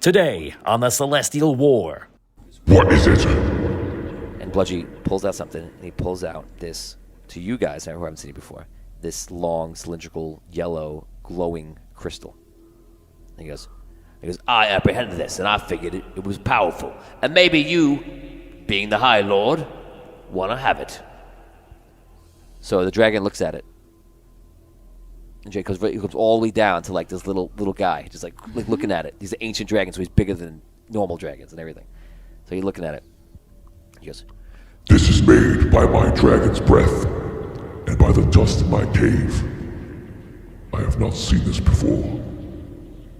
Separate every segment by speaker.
Speaker 1: Today on the Celestial War.
Speaker 2: What is it?
Speaker 3: And Bludgy pulls out something, and he pulls out this, to you guys who haven't seen it before, this long, cylindrical, yellow, glowing crystal. And he goes, I apprehended this, and I figured it was powerful. And maybe you, being the High Lord, want to have it. So the dragon looks at it. And Jay comes all the way down to like this little guy, just like looking at it. He's an ancient dragon, so he's bigger than normal dragons and everything. So he's looking at it. He goes,
Speaker 2: This is made by my dragon's breath, and by the dust in my cave. I have not seen this before.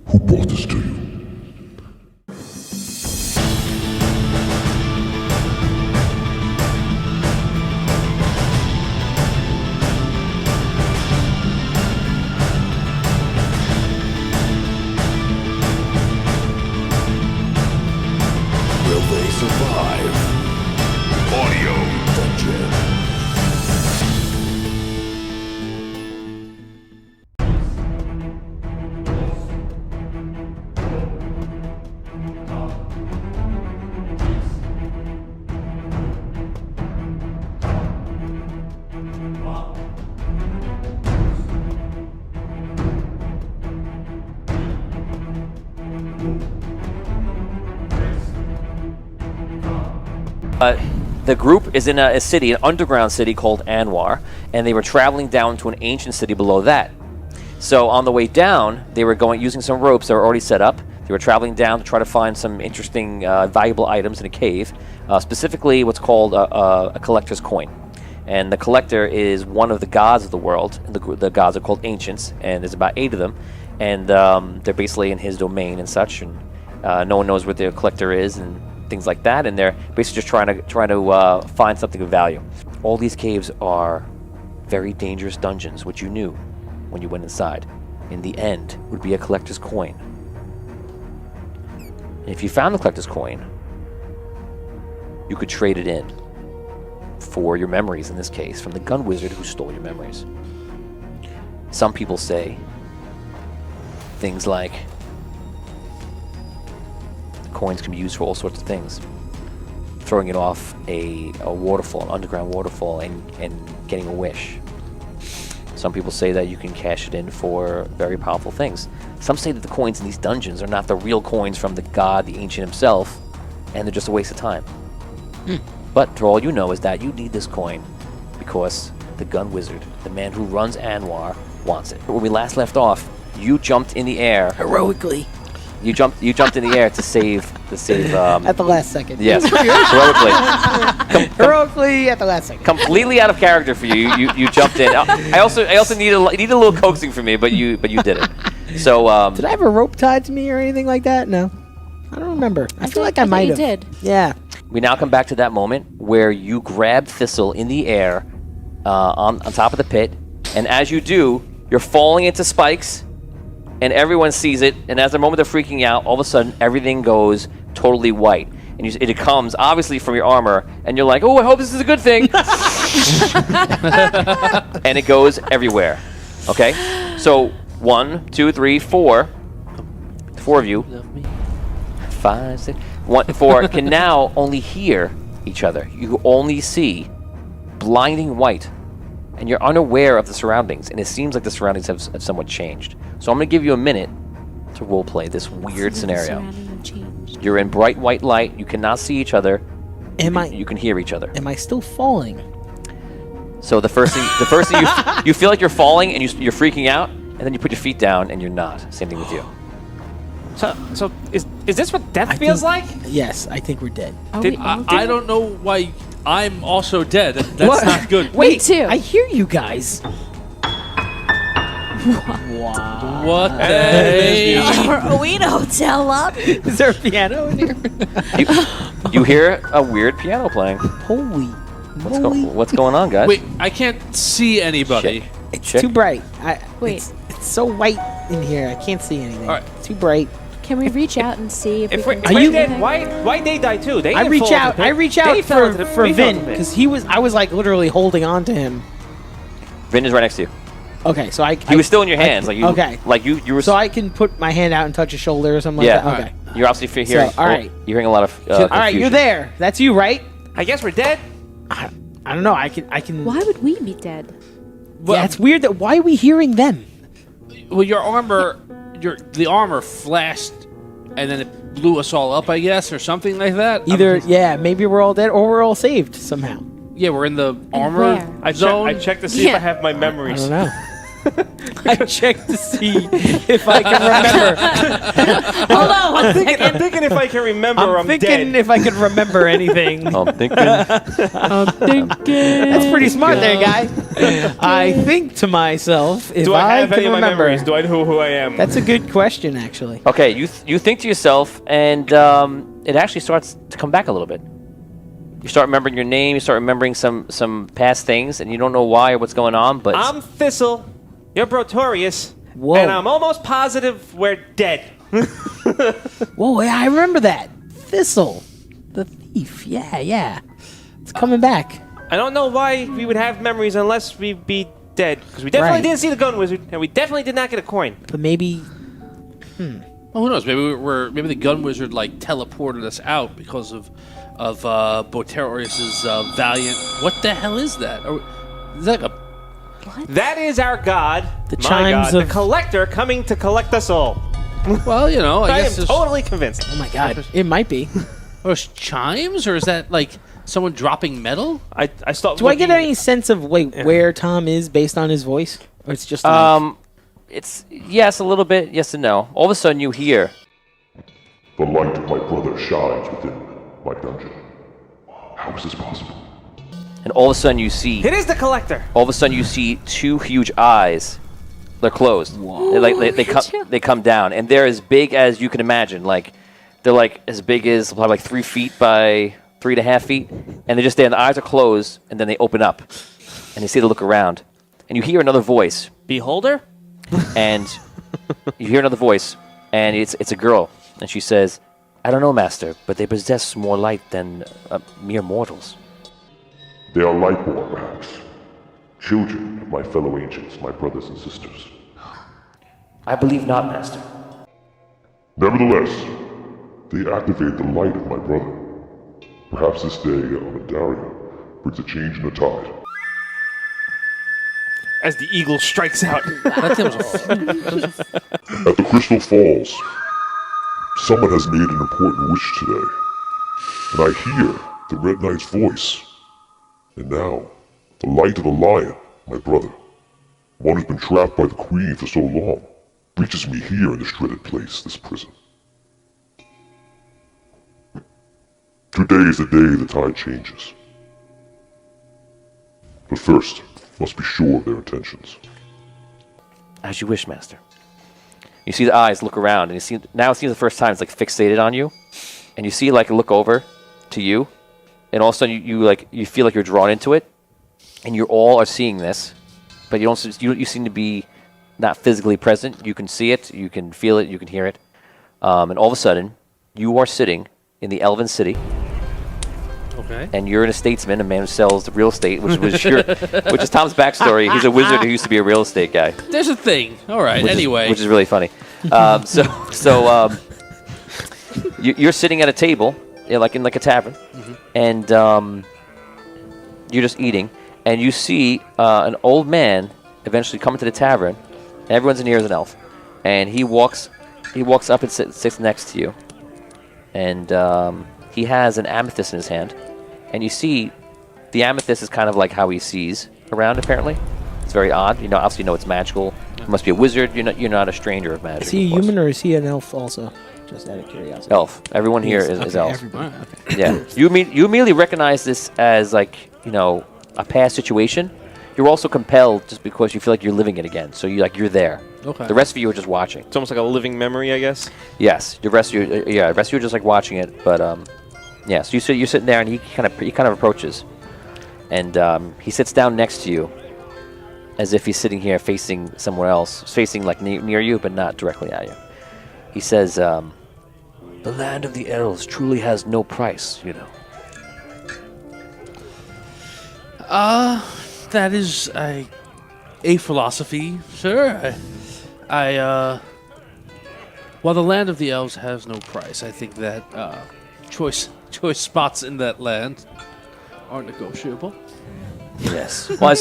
Speaker 2: Who brought this to you?
Speaker 4: Will they survive? Audio Dungeon.
Speaker 3: The group is in a city, an underground city called Anwar, and they were traveling down to an ancient city below that. So on the way down, they were using some ropes that were already set up. They were traveling down to try to find some interesting, valuable items in a cave, specifically what's called a collector's coin. And the collector is one of the gods of the world. And the gods are called ancients, and there's about 8 of them, and they're basically in his domain and such. And no one knows where the collector is and things like that, and they're basically just trying to find something of value. All these caves are very dangerous dungeons, which you knew when you went inside. In the end, would be a collector's coin. And if you found the collector's coin, you could trade it in for your memories, in this case, from the gun wizard who stole your memories. Some people say things like, coins can be used for all sorts of things. Throwing it off a waterfall, an underground waterfall, and getting a wish. Some people say that you can cash it in for very powerful things. Some say that the coins in these dungeons are not the real coins from the god, the ancient himself, and they're just a waste of time. But for all you know is that you need this coin because the gun wizard, the man who runs Anwar, wants it. But when we last left off, you jumped in the air.
Speaker 5: Heroically.
Speaker 3: You jumped in the air to save
Speaker 5: at the last second.
Speaker 3: Yes, heroically.
Speaker 5: Heroically at the last second.
Speaker 3: Completely out of character for you. You jumped in. I also need a little coaxing from me, but you did it. So
Speaker 5: did I have a rope tied to me or anything like that? No, I don't remember. I feel like I might have.
Speaker 6: Did.
Speaker 5: Yeah.
Speaker 3: We now come back to that moment where you grab Thistle in the air on top of the pit, and as you do, you're falling into spikes. And everyone sees it, and as the moment they're freaking out, all of a sudden everything goes totally white. And it comes obviously from your armor, and you're like, oh, I hope this is a good thing. And it goes everywhere. Okay? So 1, 2, 3, 4. 4 of you. 5, 6. 1, 4 can now only hear each other. You only see blinding white. And you're unaware of the surroundings, and it seems like the surroundings have somewhat changed. So I'm going to give you a minute to roleplay this weird scenario. You're in bright white light. You cannot see each other. You can hear each other.
Speaker 5: Am I still falling?
Speaker 3: So the first thing you feel like you're falling and you're freaking out, and then you put your feet down and you're not. Same thing with you.
Speaker 7: So is this what death feels like?
Speaker 5: Yes, I think we're dead.
Speaker 8: I don't know why I'm also dead. That's not good.
Speaker 5: Wait,
Speaker 6: Me too.
Speaker 5: I hear you guys.
Speaker 6: Wow.
Speaker 8: What the hell?
Speaker 6: Are we in a hotel lobby?
Speaker 5: Is there a piano in here?
Speaker 3: You hear a weird piano playing.
Speaker 5: Holy moly.
Speaker 3: What's going on, guys?
Speaker 8: Wait, I can't see anybody.
Speaker 5: It's too bright.
Speaker 6: Wait.
Speaker 5: It's so white in here. I can't see anything.
Speaker 8: All right.
Speaker 5: It's too bright.
Speaker 6: Can we reach out and see if we can
Speaker 7: Are you dead? Why they die too? They
Speaker 5: I
Speaker 7: didn't
Speaker 5: reach
Speaker 7: fall
Speaker 5: out.
Speaker 7: into the
Speaker 5: I
Speaker 7: pit.
Speaker 5: reach
Speaker 7: They
Speaker 5: out
Speaker 7: fell into
Speaker 5: for
Speaker 7: the- they fell
Speaker 5: Vin
Speaker 7: into the pit.
Speaker 5: because I was like literally holding on to him.
Speaker 3: Vin is right next to you.
Speaker 5: Okay, so
Speaker 3: He was still in your hands. Like you.
Speaker 5: Okay.
Speaker 3: Like you were.
Speaker 5: So I can put my hand out and touch his shoulder or something
Speaker 3: Yeah.
Speaker 5: like that. Okay.
Speaker 3: You're obviously hearing.
Speaker 5: all right.
Speaker 3: You're hearing a lot of.
Speaker 5: All right, you're there. That's you, right?
Speaker 7: I guess we're dead.
Speaker 5: I don't know. I can.
Speaker 6: Why would we be dead?
Speaker 5: Yeah, it's weird that. Why are we hearing them?
Speaker 8: Well, your armor, the armor flashed, and then it blew us all up, I guess, or something like that.
Speaker 5: Either, maybe we're all dead or we're all saved somehow.
Speaker 8: Yeah, we're in the armor
Speaker 6: where?
Speaker 8: zone.
Speaker 7: I checked to see if I have my
Speaker 5: I
Speaker 7: memories.
Speaker 5: don't know. I checked to see if I can remember.
Speaker 6: Hold on one second.
Speaker 7: I'm thinking if I can remember,
Speaker 5: I'm
Speaker 7: I'm
Speaker 5: thinking
Speaker 7: dead.
Speaker 5: if I could remember anything.
Speaker 3: I'm thinking.
Speaker 5: That's pretty smart there, guy. I think to myself, if
Speaker 7: Do I have
Speaker 5: can
Speaker 7: any of my
Speaker 5: remember.
Speaker 7: memories? Do I know who I am?
Speaker 5: That's a good question, actually.
Speaker 3: Okay, you think to yourself, and it actually starts to come back a little bit. You start remembering your name. You start remembering some past things, and you don't know why or what's going on. But
Speaker 7: I'm Thistle. You're Brotorius.
Speaker 5: Whoa.
Speaker 7: And I'm almost positive we're dead.
Speaker 5: Whoa, yeah, I remember that. Thistle. The thief. Yeah. It's coming back.
Speaker 7: I don't know why we would have memories unless we'd be dead. Because we definitely
Speaker 5: Right.
Speaker 7: didn't see the gun wizard, and we definitely did not get a coin.
Speaker 5: But maybe...
Speaker 8: Well, who knows? Maybe the gun wizard like teleported us out because of Boterius's valiant. What the hell is that? Is that like a?
Speaker 7: That is our god,
Speaker 5: The
Speaker 7: my
Speaker 5: chimes
Speaker 7: god,
Speaker 5: of-
Speaker 7: the collector coming to collect us all.
Speaker 8: Well, you know, I
Speaker 7: I am
Speaker 8: guess there's
Speaker 7: totally convinced.
Speaker 5: Oh my god. It might be.
Speaker 8: there's chimes, or is that like someone dropping metal?
Speaker 7: I stopped.
Speaker 5: Do I get
Speaker 7: looking-
Speaker 5: any sense of where Tom is based on his voice? Or it's just
Speaker 3: it's yes, a little bit, yes and no. All of a sudden, you hear.
Speaker 2: The light of my brother shines within my dungeon. How is this possible?
Speaker 3: And all of a sudden you see,
Speaker 7: It is the collector.
Speaker 3: all of a sudden you see two huge eyes. They're closed. They come down, and they're as big as you can imagine. Like they're like as big as probably like 3 feet by 3.5 feet, and they're just there. And the eyes are closed, and then they open up, and you see they look around, and you hear another voice,
Speaker 7: Beholder?
Speaker 3: and you hear another voice, and it's a girl, and she says, "I don't know, Master, but they possess more light than mere mortals."
Speaker 2: They are lightborn, perhaps. Children of my fellow ancients, my brothers and sisters.
Speaker 3: I believe not, Master.
Speaker 2: Nevertheless, they activate the light of my brother. Perhaps this day on Adaria brings a change in the tide.
Speaker 7: As the eagle strikes out.
Speaker 8: That thing was a
Speaker 2: At the Crystal Falls, someone has made an important wish today. And I hear the Red Knight's voice. And now, the light of the lion, my brother, one who's been trapped by the Queen for so long, reaches me here in this dreaded place, this prison. Today is the day the tide changes. But first, must be sure of their intentions.
Speaker 3: As you wish, Master. You see the eyes look around, and you see now it seems the first time it's like fixated on you, and you see like look over to you, and all of a sudden you feel like you're drawn into it, and you all are seeing this, but you seem to be not physically present. You can see it, you can feel it, you can hear it, and all of a sudden you are sitting in the Elven City.
Speaker 8: okay.
Speaker 3: And you're a statesman, a man who sells the real estate, which is Tom's backstory. He's a wizard who used to be a real estate guy.
Speaker 8: There's a thing. All right. Anyway,
Speaker 3: Which is really funny. You're sitting at a table, like in a tavern, and you're just eating, and you see an old man eventually come into the tavern, and everyone's in here as an elf, and he walks up and sits next to you, and he has an amethyst in his hand, and you see the amethyst is kind of like how he sees around. Apparently, it's very odd. Obviously, you know it's magical. You must be a wizard. You're not a stranger of magic.
Speaker 5: Is he a
Speaker 3: of course.
Speaker 5: human or is he an elf also? Just out of curiosity.
Speaker 3: Elf. Everyone here is elf.
Speaker 5: Everybody.
Speaker 3: Yeah. You immediately recognize this as a past situation. You're also compelled just because you feel like you're living it again. So you're there.
Speaker 8: Okay.
Speaker 3: The rest of you are just watching.
Speaker 7: It's almost like a living memory, I guess.
Speaker 3: Yes. The rest of you are just like watching it. But yeah. So you're sitting there, and he kind of approaches, and he sits down next to you, as if he's sitting here facing somewhere else, facing like near you, but not directly at you. He says, "The land of the elves truly has no price, you know."
Speaker 8: that is a philosophy, sir. I While the land of the elves has no price, I think that choice spots in that land are negotiable.
Speaker 3: Yes. Well,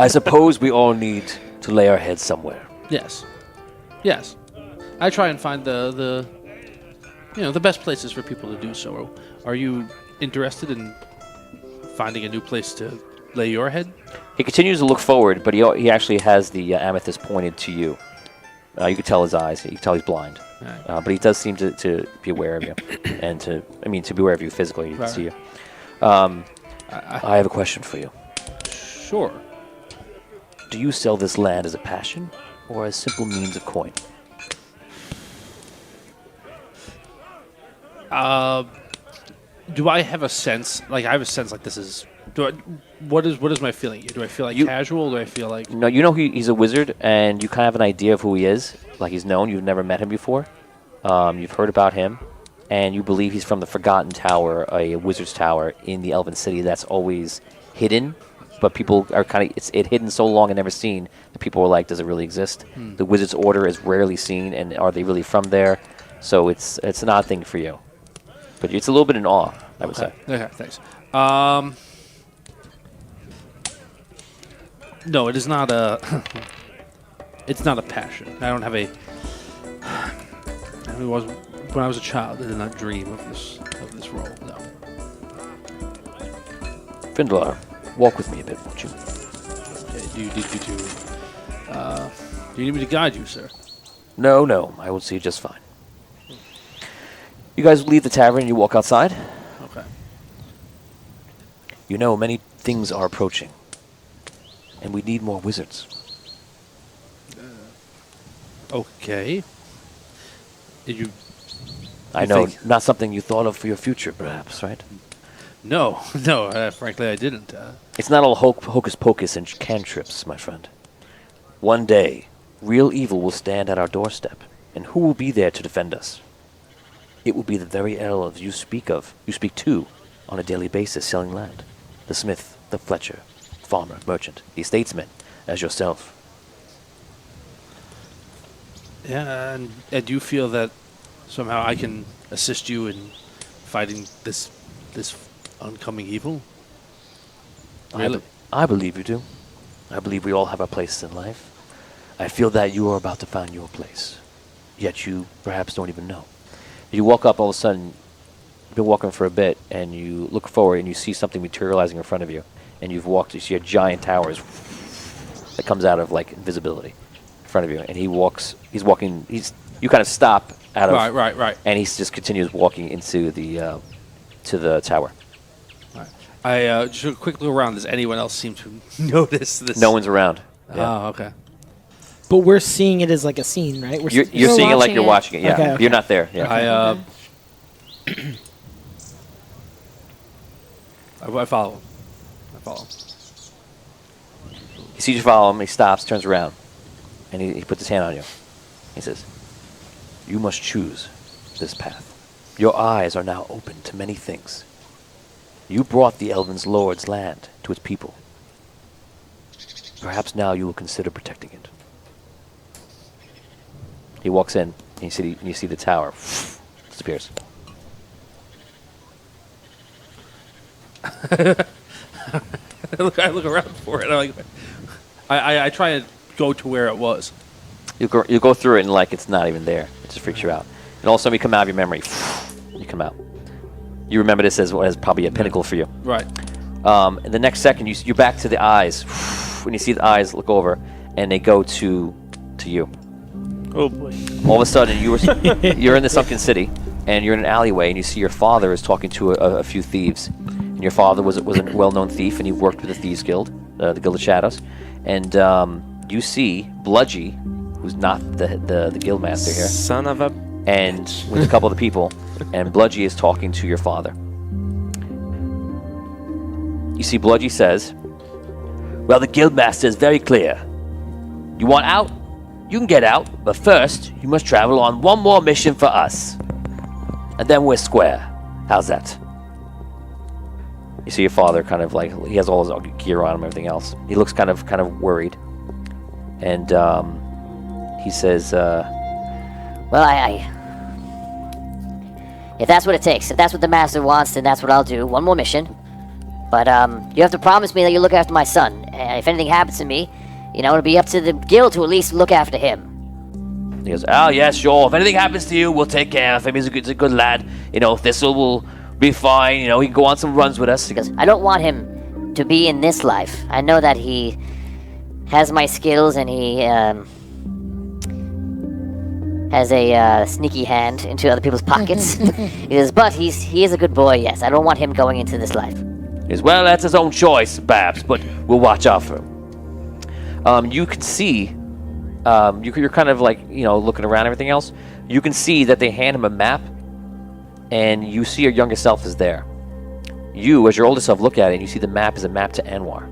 Speaker 3: I suppose we all need to lay our heads somewhere.
Speaker 8: Yes. Yes. I try and find the best places for people to do so. Are you interested in finding a new place to lay your head?
Speaker 3: He continues to look forward, but he actually has the amethyst pointed to you. You can tell his eyes. You can tell he's blind.
Speaker 8: Right.
Speaker 3: But he does seem to be aware of you, and to be aware of you physically. He can see you. I have a question for you.
Speaker 8: Sure.
Speaker 3: Do you sell this land as a passion, or as simple means of coin?
Speaker 8: Do I have a sense? Like I have a sense. Like this is. What is my feeling? Do I feel like casual? Do I feel like?
Speaker 3: No, you know he's a wizard, and you kind of have an idea of who he is. Like he's known. You've never met him before. You've heard about him, and you believe he's from the Forgotten Tower, a wizard's tower in the Elven City that's always hidden. But people are kind of it's hidden so long and never seen that people are like, does it really exist? The Wizard's Order is rarely seen, and are they really from there? So it's an odd thing for you, but it's a little bit in awe, I would say.
Speaker 8: Okay, thanks. No, it is not a. It's not a passion. I don't have a. When I was a child, I did not dream of this role. No.
Speaker 3: Findlar, walk with me a bit, won't you?
Speaker 8: Okay, do you need me to guide you, sir?
Speaker 3: No, I will see just fine. You guys leave the tavern and you walk outside.
Speaker 8: Okay.
Speaker 3: You know, many things are approaching, and we need more wizards.
Speaker 8: Okay. Did you?
Speaker 3: I know, not something you thought of for your future, perhaps, right?
Speaker 8: No. Frankly, I didn't.
Speaker 3: It's not all hocus pocus and cantrips, my friend. One day, real evil will stand at our doorstep, and who will be there to defend us? It will be the very elves you speak to on a daily basis selling land. The smith, the fletcher, farmer, merchant, the statesman, as yourself.
Speaker 8: Yeah, and you feel that somehow I can assist you in fighting this oncoming evil? Really?
Speaker 3: I believe you do. I believe we all have our places in life. I feel that you are about to find your place, yet you perhaps don't even know. You walk up, all of a sudden, you've been walking for a bit, and you look forward and you see something materializing in front of you, and you see a giant tower that comes out of like invisibility in front of you, and you kind of stop out of
Speaker 8: right,
Speaker 3: and he just continues walking into the tower.
Speaker 8: Right. I just a quick look around. Does anyone else seem to notice this?
Speaker 3: No one's around. Yeah.
Speaker 8: Oh, okay.
Speaker 5: But we're seeing it as like a scene, right?
Speaker 3: You're seeing it like you're watching it. Yeah,
Speaker 5: Okay.
Speaker 3: You're not there. Yeah.
Speaker 8: I follow him.
Speaker 3: He sees you follow him. He stops, turns around, and he puts his hand on you. He says, "You must choose this path. Your eyes are now open to many things. You brought the Elven's Lord's land to its people. Perhaps now you will consider protecting it." He walks in, and you see the tower disappears.
Speaker 8: I look around for it. I try and go to where it was.
Speaker 3: You go through it, and like it's not even there. It just freaks you out. And all of a sudden, you come out of your memory. You come out. You remember this as probably a pinnacle for you.
Speaker 8: Right.
Speaker 3: And the next second, you're back to the eyes. When you see the eyes, look over, and they go to you.
Speaker 7: Oh boy.
Speaker 3: All of a sudden, you're in the sunken city, and you're in an alleyway, and you see your father is talking to a few thieves. And your father was a well-known thief, and he worked with the Thieves Guild, the Guild of Shadows. And you see Bludgy, who's not the guild master here,
Speaker 7: Son of a.
Speaker 3: and with a couple of the people, and Bludgy is talking to your father. You see Bludgy says, "Well, the guild master is very clear. You want out? You can get out, but first you must travel on one more mission for us. And then we're square. How's that?" You see your father kind of like, he has all his gear on him and everything else. He looks kind of worried. And he says,
Speaker 9: Well, if that's what it takes, if that's what the master wants, then that's what I'll do. One more mission. But, you have to promise me that you'll look after my son. If anything happens to me, it'll be up to the guild to at least look after him.
Speaker 3: He goes, oh, yes, sure. If anything happens to you, we'll take care of him. He's a good lad. Thistle will be fine. He can go on some runs with us.
Speaker 9: Because I don't want him to be in this life. I know that he has my skills and he, has a sneaky hand into other people's pockets. He goes, but he is a good boy, yes. I don't want him going into this life.
Speaker 3: He goes, well, that's his own choice, Babs, but we'll watch out for him. You can see, you're kind of like, looking around and everything else. You can see that they hand him a map, and you see your younger self is there. You, as your older self, look at it, and you see the map is a map to Anwar.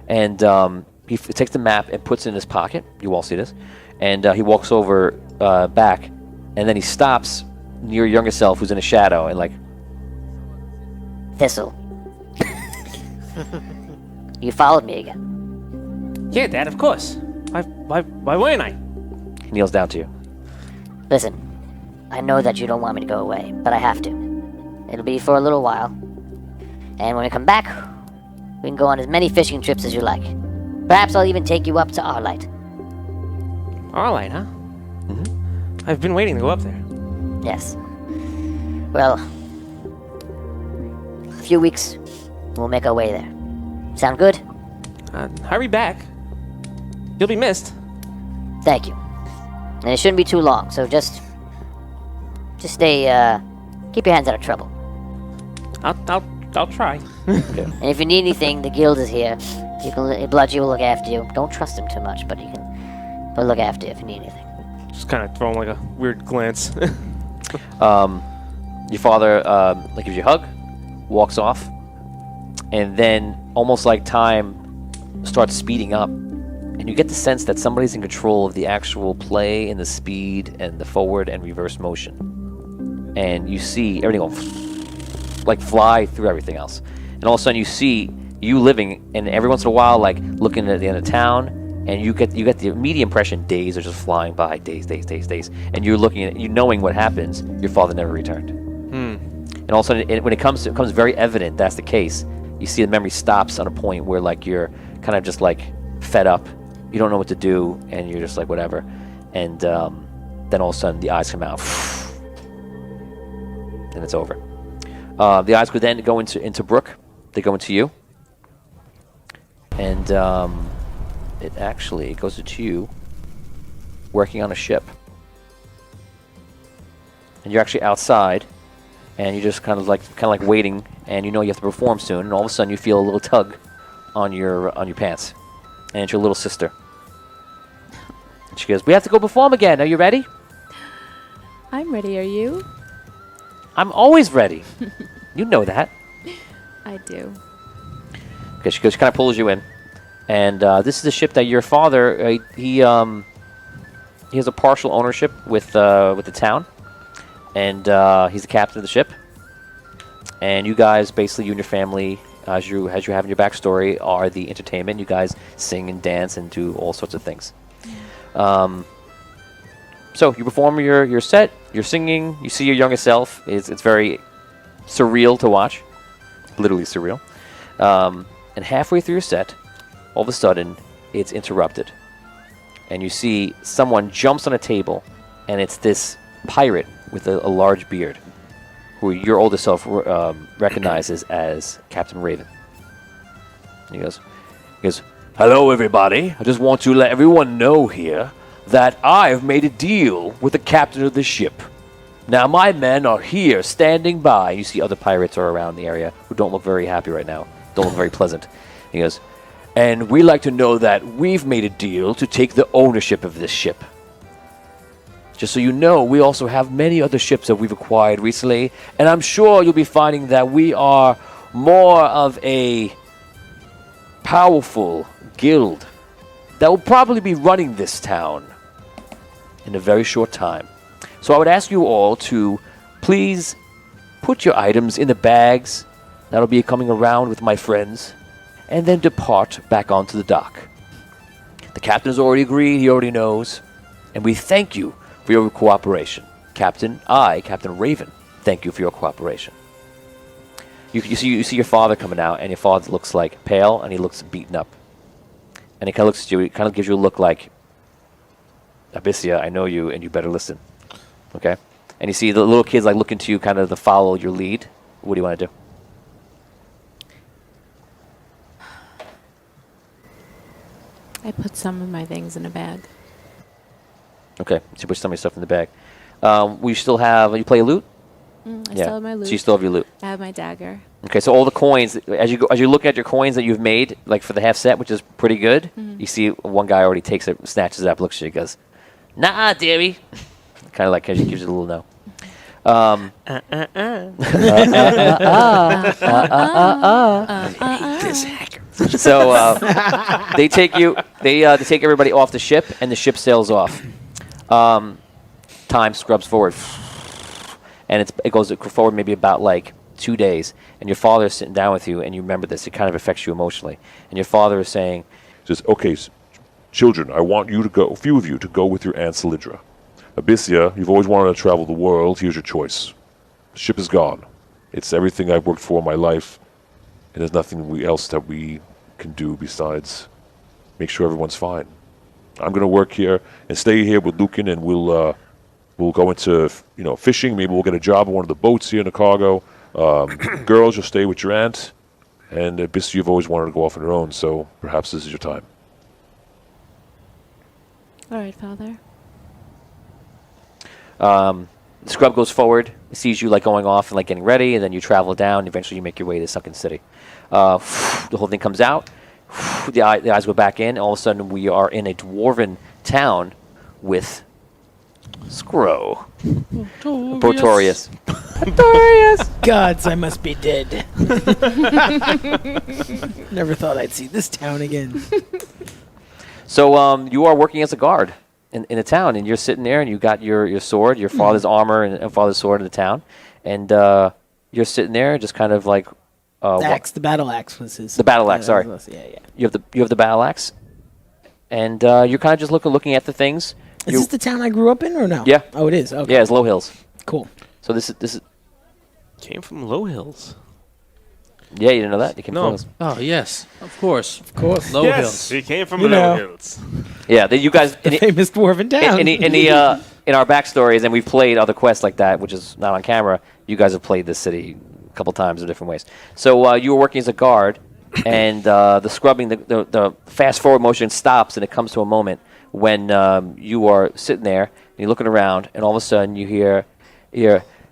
Speaker 3: And he takes the map and puts it in his pocket. You all see this. And he walks over back, and then he stops near your younger self, who's in a shadow, and like,
Speaker 9: Thistle. You followed me again.
Speaker 7: Yeah, Dad, of course. Why wouldn't I?
Speaker 3: he kneels down to you.
Speaker 9: Listen, I know that you don't want me to go away, but I have to. It'll be for a little while. And when we come back, we can go on as many fishing trips as you like. Perhaps I'll even take you up to Arlight.
Speaker 7: Arlight, huh?
Speaker 3: Mm-hmm.
Speaker 7: I've been waiting to go up there.
Speaker 9: Yes. Well, a few weeks, we'll make our way there. Sound good?
Speaker 7: Hurry back. You'll be missed.
Speaker 9: Thank you. And it shouldn't be too long, so just stay, keep your hands out of trouble.
Speaker 7: I'll try.
Speaker 9: And if you need anything, the guild is here. Bludgy will look after you. Don't trust him too much, but he'll look after you if you need anything.
Speaker 7: Just kind of throw him like a weird glance.
Speaker 3: Your father gives you a hug, walks off, and then almost like time starts speeding up, and you get the sense that somebody's in control of the actual play and the speed and the forward and reverse motion. And you see everything go like fly through everything else. And all of a sudden you see you living, and every once in a while, like looking at the end of town, and you get the immediate impression days are just flying by, days, and you're looking at, you knowing what happens, your father never returned. And all of a sudden, when it becomes very evident that's the case, you see the memory stops on a point where like you're kind of just like fed up, you don't know what to do, and you're just like whatever, and then all of a sudden the eyes come out, and it's over. The eyes would then go into Brooke. They go into you, and it actually goes into you working on a ship, and you're actually outside, and you're just kind of like waiting, and you know you have to perform soon, and all of a sudden you feel a little tug on your pants, and it's your little sister. And she goes, "We have to go perform again. Are you ready?"
Speaker 6: I'm ready. Are you?
Speaker 3: I'm always ready. You know that.
Speaker 6: I do.
Speaker 3: Okay, she kind of pulls you in, and this is the ship that your father he has a partial ownership with the town, and he's the captain of the ship. And you guys, basically, you and your family, as you have in your backstory, are the entertainment. You guys sing and dance and do all sorts of things. So you perform your set. You're singing. You see your younger self. It's very surreal to watch, literally surreal. And halfway through your set, all of a sudden, it's interrupted. And you see someone jumps on a table, and it's this pirate with a large beard, who your older self recognizes as Captain Raven. And he goes, "Hello, everybody. I just want to let everyone know here that I've made a deal with the captain of the ship. Now, my men are here, standing by." You see other pirates are around the area who don't look very happy right now. Don't look very pleasant. He goes, "And we like to know that we've made a deal to take the ownership of this ship. Just so you know, we also have many other ships that we've acquired recently, and I'm sure you'll be finding that we are more of a powerful guild that will probably be running this town in a very short time. So I would ask you all to please put your items in the bags that'll be coming around with my friends, and then depart back onto the dock. The captain has already agreed, he already knows, and we thank you for your cooperation. Captain Raven, thank you for your cooperation. You see your father coming out, and your father looks like pale, and he looks beaten up. And he kind of looks at you, he kind of gives you a look like, Abyssia, I know you, and you better listen. Okay? And you see the little kids like looking to you kind of to follow your lead. What do you want to do?
Speaker 6: I put some of my things in a bag.
Speaker 3: Okay, so you put some of your stuff in the bag. We still have, you play a loot?
Speaker 6: I still have my loot.
Speaker 3: So you still have your loot.
Speaker 6: I have my dagger.
Speaker 3: Okay, so all the coins, as you look at your coins that you've made, like for the half set, which is pretty good, you see one guy already takes it, snatches it up, looks at you, and goes, "Nah, dearie." Kind of like as he gives you a little no.
Speaker 1: This hacker.
Speaker 3: So they take everybody off the ship, and the ship sails off. Time scrubs forward, and it goes forward maybe about like 2 days, and your father is sitting down with you, and you remember this. It kind of affects you emotionally, and your father is saying,
Speaker 2: Says, okay, children, I want you to go, a few of you, to go with your Aunt Salidra. Abyssia, you've always wanted to travel the world. Here's your choice. The ship is gone. It's everything I've worked for in my life, and there's nothing else that we can do besides make sure everyone's fine. I'm going to work here and stay here with Lucan, and we'll go into fishing. Maybe we'll get a job on one of the boats here in the cargo. Girls, you'll stay with your aunt. And Abyssia, you've always wanted to go off on your own, so perhaps this is your time.
Speaker 6: All right, Father.
Speaker 3: The scrub goes forward, sees you like going off and like getting ready, and then you travel down, and eventually you make your way to Sunken City. The whole thing comes out, the eyes go back in, and all of a sudden we are in a dwarven town with Scro. Botorius.
Speaker 5: Gods, I must be dead. Never thought I'd see this town again.
Speaker 3: So you are working as a guard in a town, and you're sitting there, and you got your sword, your father's armor, and father's sword in the town, and you're sitting there, just kind of like
Speaker 5: The battle axe was his.
Speaker 3: The battle axe, sorry.
Speaker 5: Yeah.
Speaker 3: You have the battle axe, and you're kind of just looking at the things.
Speaker 5: Is this the town I grew up in, or no?
Speaker 3: Yeah.
Speaker 5: Oh, it is. Okay.
Speaker 3: Yeah, it's Low Hills.
Speaker 5: Cool.
Speaker 3: So this is.
Speaker 10: Came from Low Hills.
Speaker 3: Yeah, you didn't know that? You came from Low Hills.
Speaker 8: Oh, yes. Of course.
Speaker 5: Low
Speaker 10: Hills. He came from Low Hills.
Speaker 3: Yeah, you guys.
Speaker 5: The famous dwarven town.
Speaker 3: In our backstories, and we've played other quests like that, which is not on camera. You guys have played this city a couple times in different ways. So you were working as a guard, and the scrubbing, the fast forward motion stops, and it comes to a moment when you are sitting there and you're looking around, and all of a sudden you hear,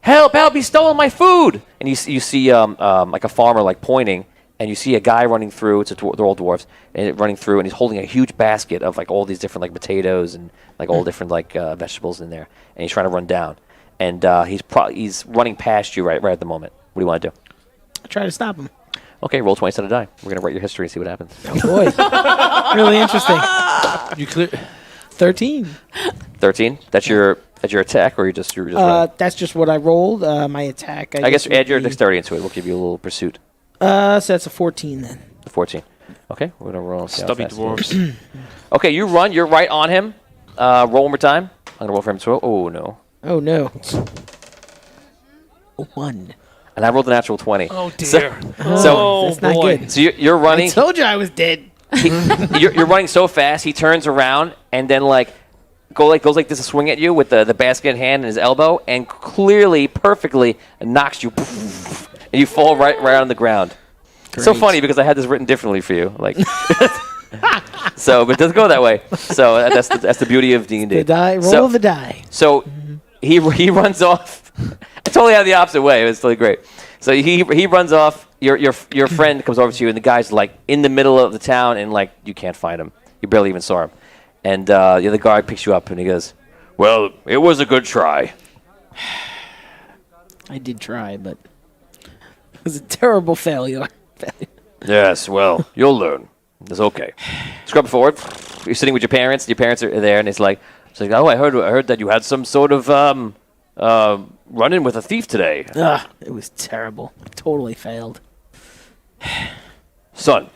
Speaker 3: "Help! Help! He's stolen my food!" And you see like a farmer like pointing, and you see a guy running through. They're all dwarves, and running through, and he's holding a huge basket of like all these different like potatoes and like all different like vegetables in there, and he's trying to run down, and he's running past you right at the moment. What do you want to do?
Speaker 5: Try to stop him.
Speaker 3: Okay, roll 20 sided die. We're gonna write your history and see what happens.
Speaker 5: Oh boy, really interesting. You clear 13.
Speaker 3: 13. That's your attack, or you're just running?
Speaker 5: That's just what I rolled. My attack.
Speaker 3: I guess add your dexterity into it. We'll give you a little pursuit.
Speaker 5: So that's a 14 then.
Speaker 3: 14. Okay, we're gonna roll.
Speaker 10: Stubby dwarves.
Speaker 3: Okay, you run. You're right on him. Roll one more time. I'm gonna roll for him to roll. Oh no.
Speaker 5: Oh no. 1.
Speaker 3: And I rolled a natural 20.
Speaker 10: Oh dear.
Speaker 3: So
Speaker 5: that's not
Speaker 10: boy.
Speaker 5: good.
Speaker 3: So you're running.
Speaker 5: I told you I was dead.
Speaker 3: You're running so fast. He turns around and then goes like this to swing at you with the basket in hand and his elbow, and clearly, perfectly knocks you, and you fall right on the ground. It's so funny because I had this written differently for you, like. So, but it doesn't go that way. So that's the beauty of D&D.
Speaker 5: The die. Roll the die.
Speaker 3: So he runs off. I totally had the opposite way. It was totally great. So he runs off. Your friend comes over to you, and the guy's like in the middle of the town, and like you can't find him. You barely even saw him. And the other guy picks you up, and he goes, "Well, it was a good try."
Speaker 5: I did try, but it was a terrible failure.
Speaker 3: Yes, well, you'll learn. It's okay. Scrub forward. You're sitting with your parents. Your parents are there, and it's like, "Oh, I heard that you had some sort of run-in with a thief today."
Speaker 5: It was terrible. Totally failed.
Speaker 1: Son,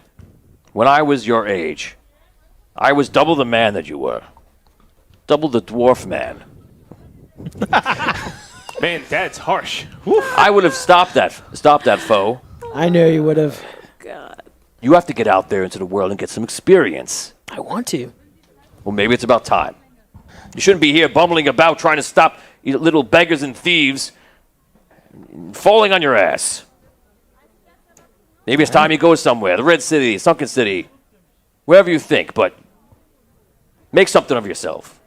Speaker 1: when I was your age, I was double the man that you were. Double the dwarf man.
Speaker 10: Man, Dad's harsh.
Speaker 1: I would have stopped that foe.
Speaker 5: I know you would have.
Speaker 1: You have to get out there into the world and get some experience.
Speaker 5: I want to.
Speaker 1: Well, maybe it's about time. You shouldn't be here bumbling about trying to stop you little beggars and thieves falling on your ass. Maybe it's time you go somewhere. The Red City, Sunken City, wherever you think, but make something of yourself.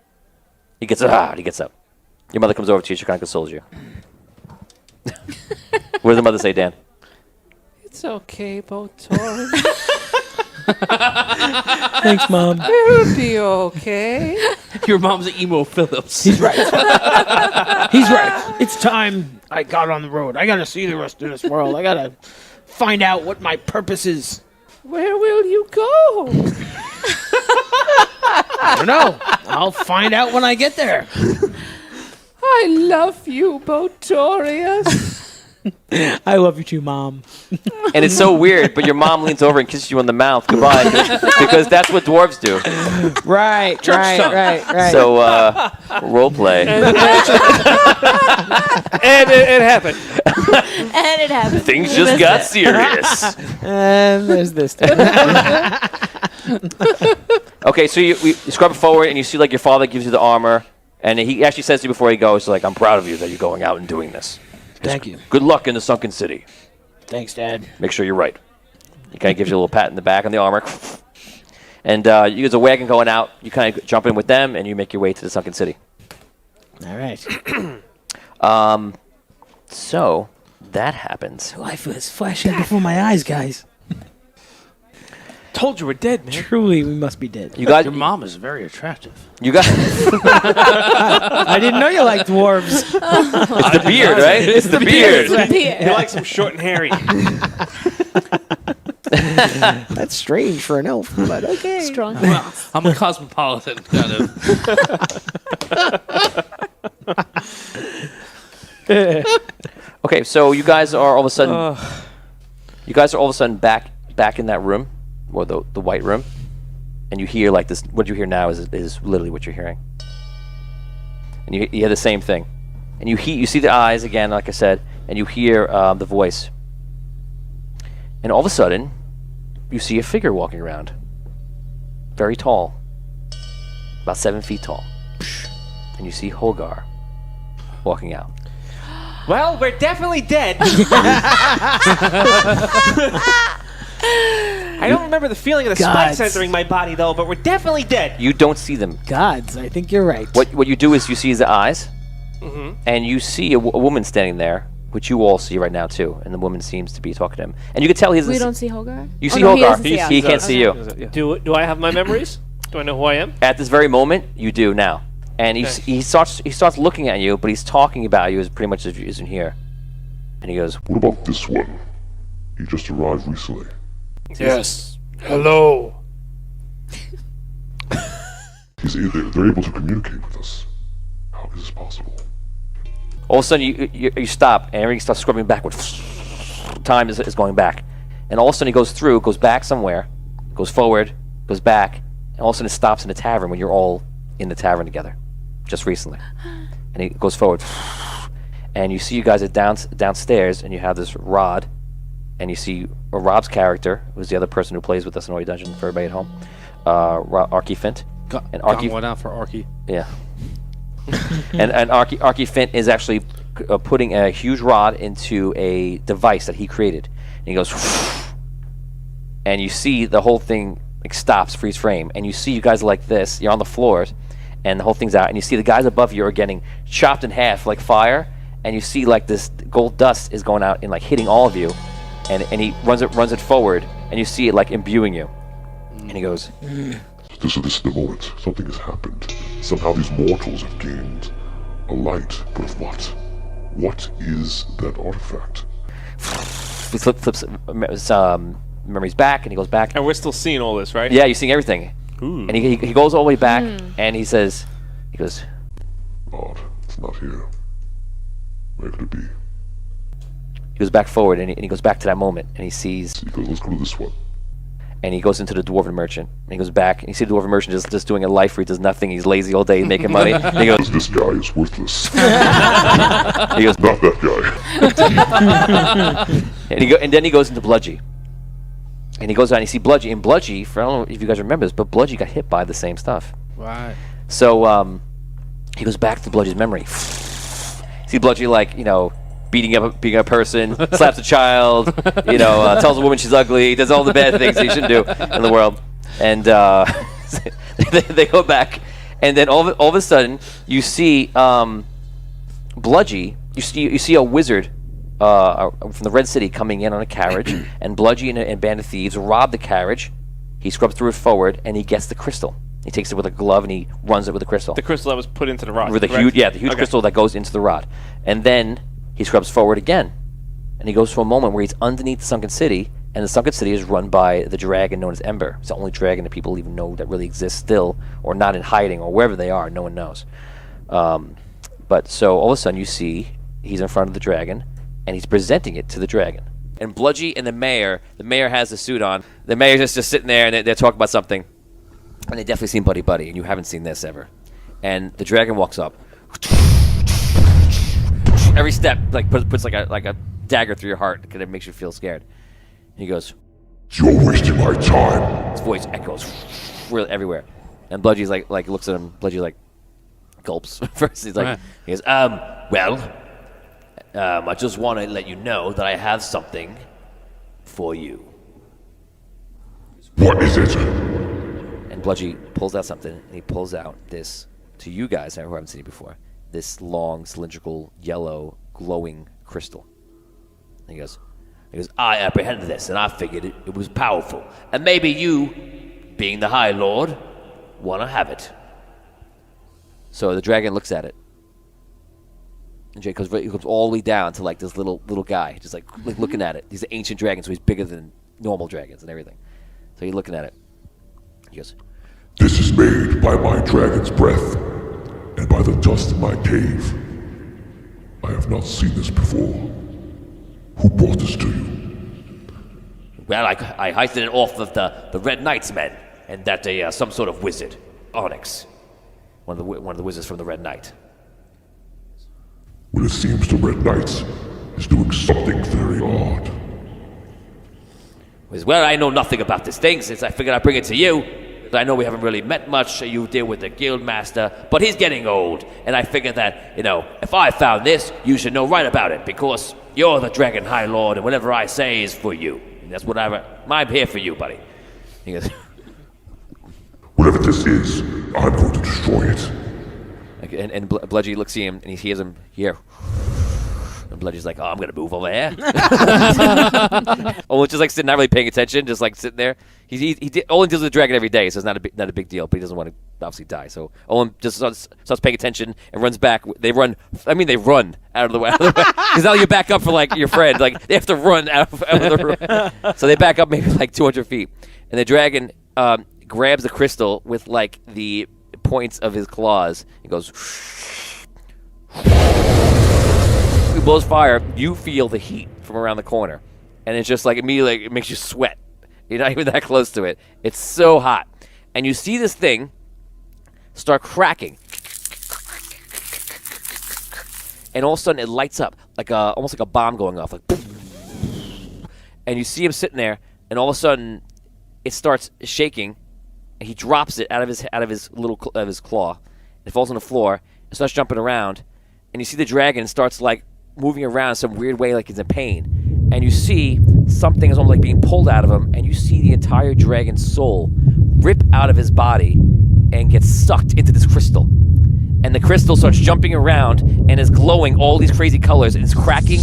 Speaker 1: He gets up. Your mother comes over to you. She kind of consoles you. What does the mother say, Dan?
Speaker 7: It's okay, Botori.
Speaker 5: Thanks, Mom.
Speaker 7: It'll be okay.
Speaker 8: Your mom's emo Phillips.
Speaker 5: He's right. He's right. It's time I got on the road. I gotta see the rest of this world. I gotta find out what my purpose is.
Speaker 7: Where will you go?
Speaker 5: I don't know. I'll find out when I get there.
Speaker 7: I love you, Botorius.
Speaker 5: I love you too, Mom.
Speaker 1: And it's so weird, but your mom leans over and kisses you on the mouth. Goodbye. Because that's what dwarves do.
Speaker 5: Right.
Speaker 1: So, role play.
Speaker 10: And it happened.
Speaker 6: And it happened.
Speaker 1: Things just got serious.
Speaker 5: And there's this thing.
Speaker 1: Okay, so you scrub it forward, and you see like your father gives you the armor, and he actually says to you before he goes, like, I'm proud of you that you're going out and doing this.
Speaker 5: Thank you.
Speaker 1: Good luck in the Sunken City.
Speaker 5: Thanks, Dad.
Speaker 1: Make sure you're right. He kind of gives you a little pat in the back on the armor. And there's a wagon going out. You kind of jump in with them, and you make your way to the Sunken City.
Speaker 5: All right.
Speaker 1: So that happens.
Speaker 5: Life is flashing before my eyes, guys.
Speaker 10: Told you we're dead, man.
Speaker 5: Truly, we must be dead.
Speaker 1: You guys,
Speaker 8: Your mom is very attractive.
Speaker 1: you guys.
Speaker 5: I didn't know you liked dwarves.
Speaker 1: It's the beard, right? It's the beard.
Speaker 10: He likes them short and hairy.
Speaker 5: That's strange for an elf, but okay.
Speaker 6: Strong.
Speaker 8: I'm a cosmopolitan kind of.
Speaker 1: Okay, so you guys are all of a sudden. You guys are all of a sudden back in that room, or the white room, and you hear like this. What you hear now is literally what you're hearing, and you hear the same thing, and you see the eyes again, like I said, and you hear the voice, and all of a sudden, you see a figure walking around, very tall, about 7 feet tall, and you see Holgar walking out.
Speaker 10: Well, we're definitely dead. I don't remember the feeling of the spikes entering my body, though, but we're definitely dead.
Speaker 1: You don't see them.
Speaker 5: Gods, I think you're right.
Speaker 1: What you do is you see the eyes, and you see a woman standing there, which you all see right now too. And the woman seems to be talking to him, and you can tell he's.
Speaker 6: We don't see Holgar?
Speaker 1: You
Speaker 6: Oh,
Speaker 1: see
Speaker 6: no, he
Speaker 1: Holgar.
Speaker 6: doesn't see us.
Speaker 1: He can't see you.
Speaker 10: Do I have my memories? Do I know who I am?
Speaker 1: At this very moment, you do now, and he starts looking at you, but he's talking about you as pretty much as you isn't here, and he goes,
Speaker 2: What about this one? He just arrived recently.
Speaker 11: Yes. Hello.
Speaker 2: They're able to communicate with us. How is this possible?
Speaker 1: all of a sudden you stop, and everything starts scrubbing backward. Time is going back, and all of a sudden he goes through, goes back somewhere, goes forward, goes back, and all of a sudden it stops in a tavern when you're all in the tavern together, just recently. And he goes forward, and you see you guys are downstairs, and you have this Rod, and you see Rob's character, who's the other person who plays with us in Oi Dungeon for everybody at home, Arky Fint.
Speaker 8: And Arky one out for Arky.
Speaker 1: Yeah. and Arky Fint is actually putting a huge rod into a device that he created. And he goes, and you see the whole thing like stops, freeze frame, and you see you guys are like this. You're on the floors, and the whole thing's out, and you see the guys above you are getting chopped in half like fire, and you see like this gold dust is going out and like hitting all of you, and he runs it forward, and you see it like imbuing you, and he goes.
Speaker 2: This is the moment. Something has happened. Somehow these mortals have gained a light. But of what? What is that artifact?
Speaker 1: He flips memories back, and he goes back.
Speaker 10: And we're still seeing all this, right?
Speaker 1: Yeah, you're seeing everything.
Speaker 10: Ooh.
Speaker 1: And he goes all the way back, and he goes,
Speaker 2: Odd. It's not here. Where could it be?
Speaker 1: He goes back forward, and he goes back to that moment, and he sees.
Speaker 2: He goes, let's go to this one.
Speaker 3: And he goes into the dwarven merchant. And he goes back, and you see the dwarven merchant just doing a life where he does nothing. He's lazy all day, making money. And he goes,
Speaker 2: This guy is worthless.
Speaker 3: he goes,
Speaker 2: Not that guy.
Speaker 3: and then he goes into Bludgy. And he goes out and you see Bludgy. And Bludgy, I don't know if you guys remember this, but Bludgy got hit by the same stuff.
Speaker 8: Right.
Speaker 3: So he goes back to Bludgy's memory. See Bludgy beating up a person, slaps a child, tells a woman she's ugly, does all the bad things he shouldn't do in the world. And they go back, and then all of a sudden you see Bludgy. You see a wizard from the Red City coming in on a carriage, and Bludgy and a band of thieves rob the carriage. He scrubs through it forward, and he gets the crystal. He takes it with a glove and he runs it with a crystal.
Speaker 10: The crystal that was put into the rod.
Speaker 3: With the huge crystal that goes into the rod, and then he scrubs forward again, and he goes to a moment where he's underneath the sunken city, and the sunken city is run by the dragon known as Ember. It's the only dragon that people even know that really exists still, or not in hiding, or wherever they are, no one knows. But so all of a sudden you see he's in front of the dragon, and he's presenting it to the dragon. And Bludgy and the mayor has the suit on. The mayor's just sitting there, and they're talking about something, and they definitely seen Buddy Buddy, and you haven't seen this ever. And the dragon walks up. Every step puts like a dagger through your heart because it makes you feel scared. And he goes,
Speaker 2: You're wasting my time.
Speaker 3: his voice echoes really everywhere. And Bludgy's like looks at him. Bludgy gulps first. He's like,
Speaker 8: Right.
Speaker 3: he goes, I just want to let you know that I have something for you.
Speaker 2: What is it?
Speaker 3: And Bludgy pulls out something, and he pulls out this, to you guys who haven't seen it before, this long, cylindrical, yellow, glowing crystal. And he goes, I apprehended this, and I figured it was powerful. And maybe you, being the High Lord, want to have it. So the dragon looks at it. And Jay he comes all the way down to this little guy, just looking at it. He's an ancient dragon, so he's bigger than normal dragons and everything. So he's looking at it. He goes,
Speaker 2: This is made by my dragon's breath and by the dust in my cave. I have not seen this before. Who brought this to you?
Speaker 3: well, I heisted it off of the Red Knight's men, and that some sort of wizard, Onyx, one of the wizards from the Red Knight.
Speaker 2: Well, it seems the Red Knight is doing something very odd.
Speaker 3: Well, I know nothing about this thing, since I figured I'd bring it to you. I know we haven't really met much. You deal with the guild master, but he's getting old, and I figured that, if I found this, you should know right about it, because you're the Dragon High Lord, and whatever I say is for you. And that's what I'm here for you, buddy. He goes,
Speaker 2: Whatever this is, I'm going to destroy it.
Speaker 3: and Bludgy looks at him, and he hears him here. And Bludgy's like, I'm going to move over here. Olin's just sitting, not really paying attention, just sitting there. Olin deals with the dragon every day, so it's not a big deal, but he doesn't want to obviously die. So Olin just starts paying attention and runs back. They run out of the way. Because now you back up for your friend. They have to run out of the room. So they back up maybe 200 feet. And the dragon grabs the crystal with the points of his claws. He goes... He blows fire. You feel the heat from around the corner, and it's just immediately it makes you sweat. You're not even that close to it. It's so hot, and you see this thing start cracking, and all of a sudden it lights up almost like a bomb going off, and you see him sitting there, and all of a sudden it starts shaking, and he drops it out of his claw. It falls on the floor and starts jumping around, and you see the dragon starts moving around in some weird way, he's in pain. And you see something is almost being pulled out of him, and you see the entire dragon's soul rip out of his body and get sucked into this crystal. And the crystal starts jumping around and is glowing all these crazy colors, and it's cracking.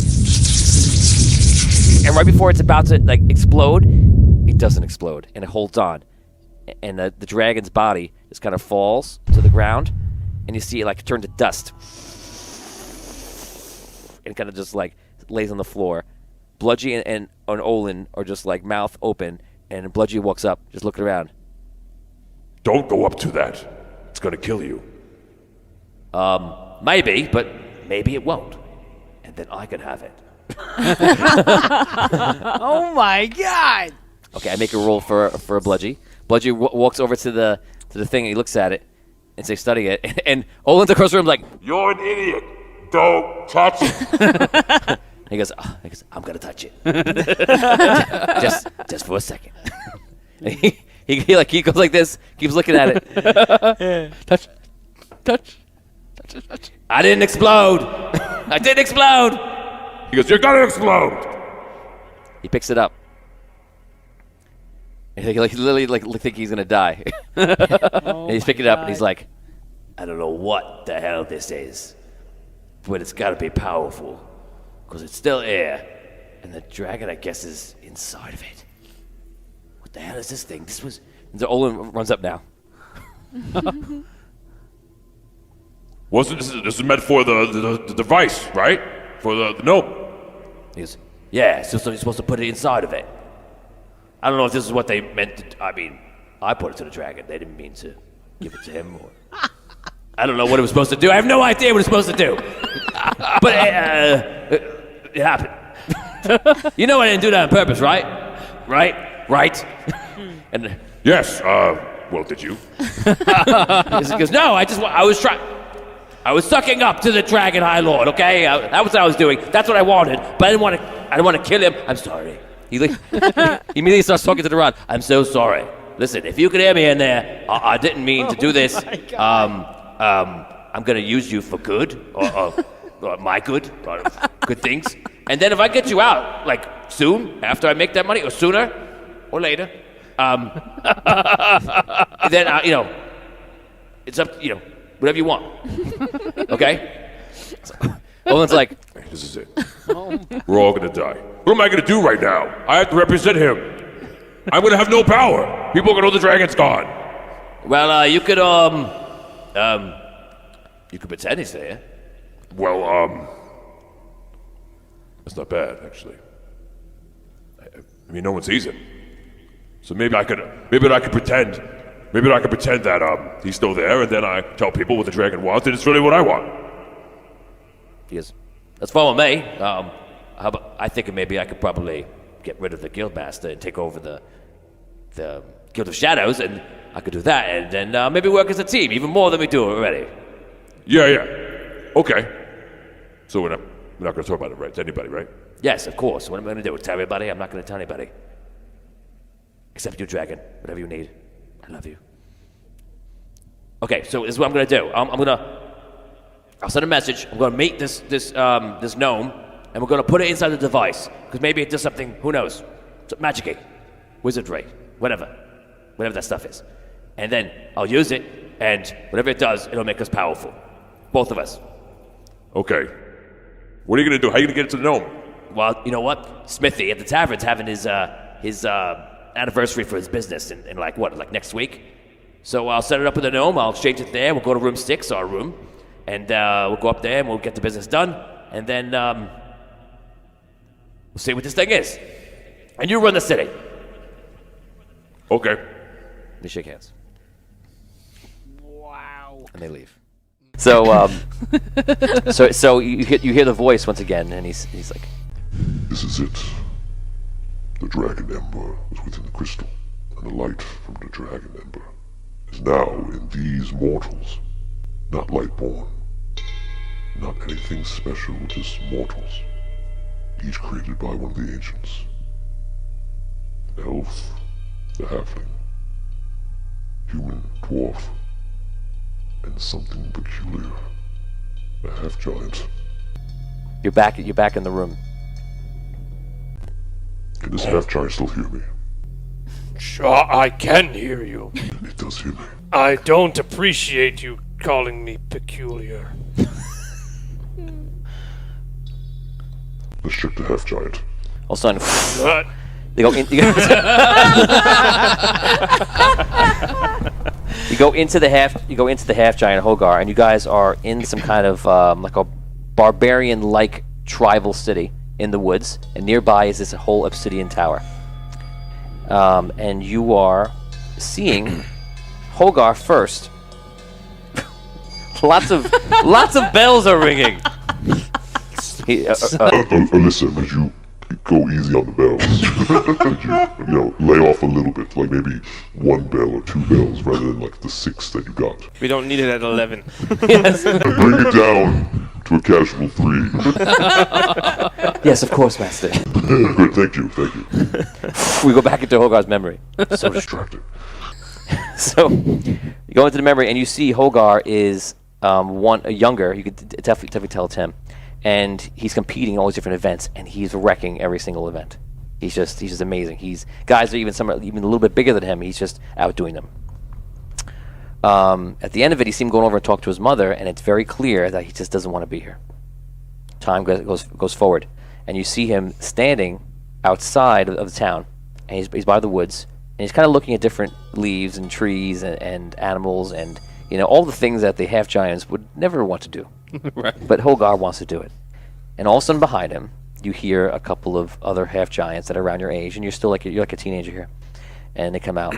Speaker 3: And right before it's about to explode, it doesn't explode, and it holds on. And the dragon's body just kind of falls to the ground, and you see it turn to dust. And kind of just lays on the floor. Bludgy and Olin are just mouth open, and Bludgy walks up, just looking around.
Speaker 2: Don't go up to that. It's going to kill you.
Speaker 3: Maybe, but maybe it won't. And then I can have it.
Speaker 5: Oh my God!
Speaker 3: Okay, I make a roll for a bludgy. Bludgy walks over to the thing and he looks at it and says, "Study it." And Olin's across the room like,
Speaker 2: You're an idiot. Don't touch it.
Speaker 3: he goes, "I'm gonna touch it, just for a second." And he goes like this, keeps looking at it.
Speaker 8: Touch.
Speaker 3: I didn't explode. I didn't explode.
Speaker 2: He goes, you're gonna explode.
Speaker 3: He picks it up. And he literally think he's gonna die. And he's picking it up and he's like, I don't know what the hell this is, but it's gotta be powerful, because it's still air, and the dragon, I guess, is inside of it. What the hell is this thing? And so Olin runs up now.
Speaker 2: Wasn't this is meant for the device, right? For the gnome.
Speaker 3: He goes, yeah, so you're supposed to put it inside of it. I don't know if this is what they meant to, I mean, I put it to the dragon. They didn't mean to give it to him, or I don't know what it was supposed to do. I have no idea what it's supposed to do. But it happened. You know I didn't do that on purpose, right? Right? And
Speaker 2: Yes, well, did you?
Speaker 3: he goes, no, I was sucking up to the Dragon High Lord, okay? That was what I was doing. That's what I wanted, but I didn't want to kill him. I'm sorry. He immediately starts talking to the rod. I'm so sorry. Listen, if you could hear me in there, I didn't mean to do this. I'm gonna use you for good, or my good, or good things. And then if I get you out, like soon, after I make that money, or sooner, or later, then it's up to whatever you want. Okay? Olin's like,
Speaker 2: This is it. We're all gonna die. What am I gonna do right now? I have to represent him. I'm gonna have no power. People are gonna know the dragon's gone.
Speaker 3: well, you could pretend he's there.
Speaker 2: Well, that's not bad, actually. I mean, no one sees him. So maybe I could pretend. Maybe I could pretend that he's still there, and then I tell people what the dragon wants, and it's really what I want.
Speaker 3: He goes, that's fine with me. How about, I think maybe I could probably get rid of the Guildmaster and take over the Guild of Shadows, and I could do that, and then maybe work as a team, even more than we do already.
Speaker 2: Yeah. Okay. So we're not going to talk about it, right? To anybody, right?
Speaker 3: Yes, of course. What am I going to do? Tell everybody? I'm not going to tell anybody. Except you, Dragon. Whatever you need. I love you. Okay, so this is what I'm going to do. I'll send a message. I'm going to meet this gnome, and we're going to put it inside the device, because maybe it does something, who knows, magic-y, wizardry, whatever that stuff is. And then I'll use it, and whatever it does, it'll make us powerful. Both of us.
Speaker 2: Okay. What are you going to do? How are you going to get it to the gnome?
Speaker 3: Well, you know what? Smithy at the tavern's having his anniversary for his business in like next week. So I'll set it up with the gnome. I'll exchange it there. We'll go to room 6, our room, and we'll go up there and we'll get the business done. And then we'll see what this thing is. And you run the city.
Speaker 2: Okay.
Speaker 3: They shake hands.
Speaker 5: Wow.
Speaker 3: And they leave. So so you hear the voice once again, and he's like,
Speaker 2: This is it. The dragon ember was within the crystal, and the light from the dragon ember is now in these mortals. Not lightborn. Not anything special, just mortals. Each created by one of the ancients. The elf, the halfling, human, dwarf, and something peculiar. A half-giant.
Speaker 3: You're back in the room.
Speaker 2: Can this half-giant still hear me?
Speaker 11: Sure, I can hear you.
Speaker 2: It does hear me.
Speaker 11: I don't appreciate you calling me peculiar.
Speaker 2: Let's check the half-giant.
Speaker 3: All of a sudden,
Speaker 11: What?
Speaker 3: you go into the half giant Hogar, and you guys are in some kind of like a barbarian-like tribal city in the woods, and nearby is this whole obsidian tower. And you are seeing Hogar first. lots of bells are ringing.
Speaker 2: Alyssa, as you go easy on the bells. Lay off a little bit, like maybe 1 bell or 2 bells rather than like the 6 that you got.
Speaker 10: We don't need it at 11.
Speaker 3: Yes.
Speaker 2: And bring it down to a casual 3.
Speaker 3: Yes, of course, Master.
Speaker 2: Good, thank you.
Speaker 3: We go back into Hogar's memory.
Speaker 2: So distracted.
Speaker 3: So you go into the memory and you see Hogar is younger. You could definitely tell it's him, and he's competing in all these different events, and he's wrecking every single event. He's just amazing. Guys are even a little bit bigger than him. He's just outdoing them. At the end of it, he seemed going over and talk to his mother, and it's very clear that he just doesn't want to be here. Time goes forward, and you see him standing outside of the town, and he's by the woods, and he's kind of looking at different leaves and trees and animals and all the things that the half giants would never want to do.
Speaker 8: Right.
Speaker 3: But Hogar wants to do it. And all of a sudden behind him, you hear a couple of other half giants that are around your age, and you're like a teenager here, and they come out,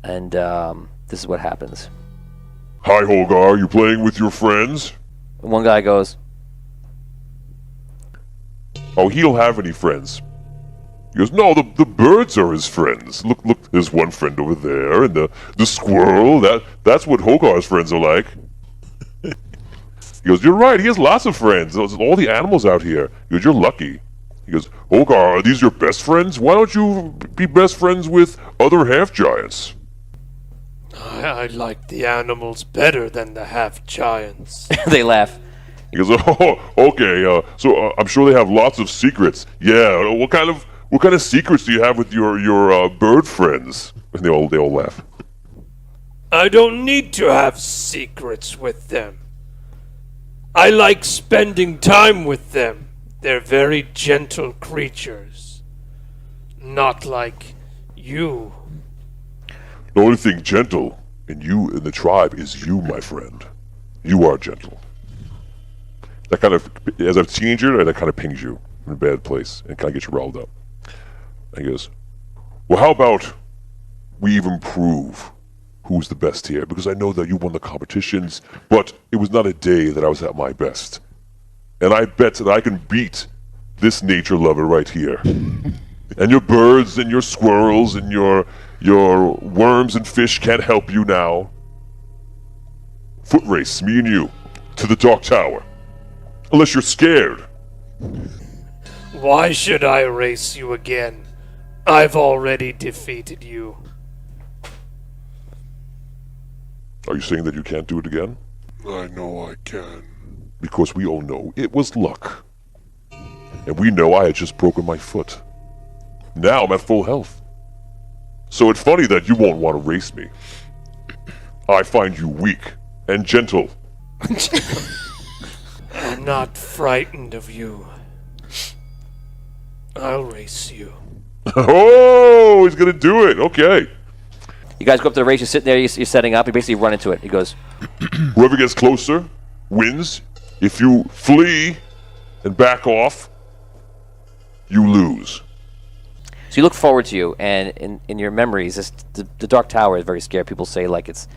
Speaker 3: and this is what happens.
Speaker 2: Hi, Holgar, you playing with your friends?
Speaker 3: One guy goes,
Speaker 2: Oh, he don't have any friends. He goes, no, the birds are his friends. Look, there's one friend over there, and the squirrel, that's what Hogar's friends are like. He goes, you're right, he has lots of friends. There's all the animals out here. He goes, you're lucky. He goes, Hogar, are these your best friends? Why don't you be best friends with other half-giants?
Speaker 11: I like the animals better than the half-giants.
Speaker 3: They laugh.
Speaker 2: He goes, oh, okay, so I'm sure they have lots of secrets. Yeah, what kind of secrets do you have with your bird friends? And they all laugh.
Speaker 11: I don't need to have secrets with them. I like spending time with them. They're very gentle creatures. Not like you.
Speaker 2: The only thing gentle in the tribe is you, my friend. You are gentle. That kind of, as a teenager, that kind of pings you in a bad place and kind of gets you riled up. And he goes, well, how about we even prove who's the best here? Because I know that you won the competitions, but it was not a day that I was at my best. And I bet that I can beat this nature lover right here. And your birds and your squirrels and your worms and fish can't help you now. Foot race, me and you, to the Dark Tower. Unless you're scared.
Speaker 11: Why should I race you again? I've already defeated you.
Speaker 2: Are you saying that you can't do it again?
Speaker 4: I know I can.
Speaker 2: Because we all know it was luck. And we know I had just broken my foot. Now I'm at full health. So it's funny that you won't want to race me. I find you weak and gentle.
Speaker 11: I'm not frightened of you. I'll race you.
Speaker 2: Oh, he's gonna do it. Okay.
Speaker 3: you guys go up to the race, you're sitting there, you're setting up, you basically run into it. He goes,
Speaker 2: whoever gets closer wins. If you flee and back off, you lose.
Speaker 3: so you look forward to you, and in your memories, the Dark Tower is very scary. People say like it's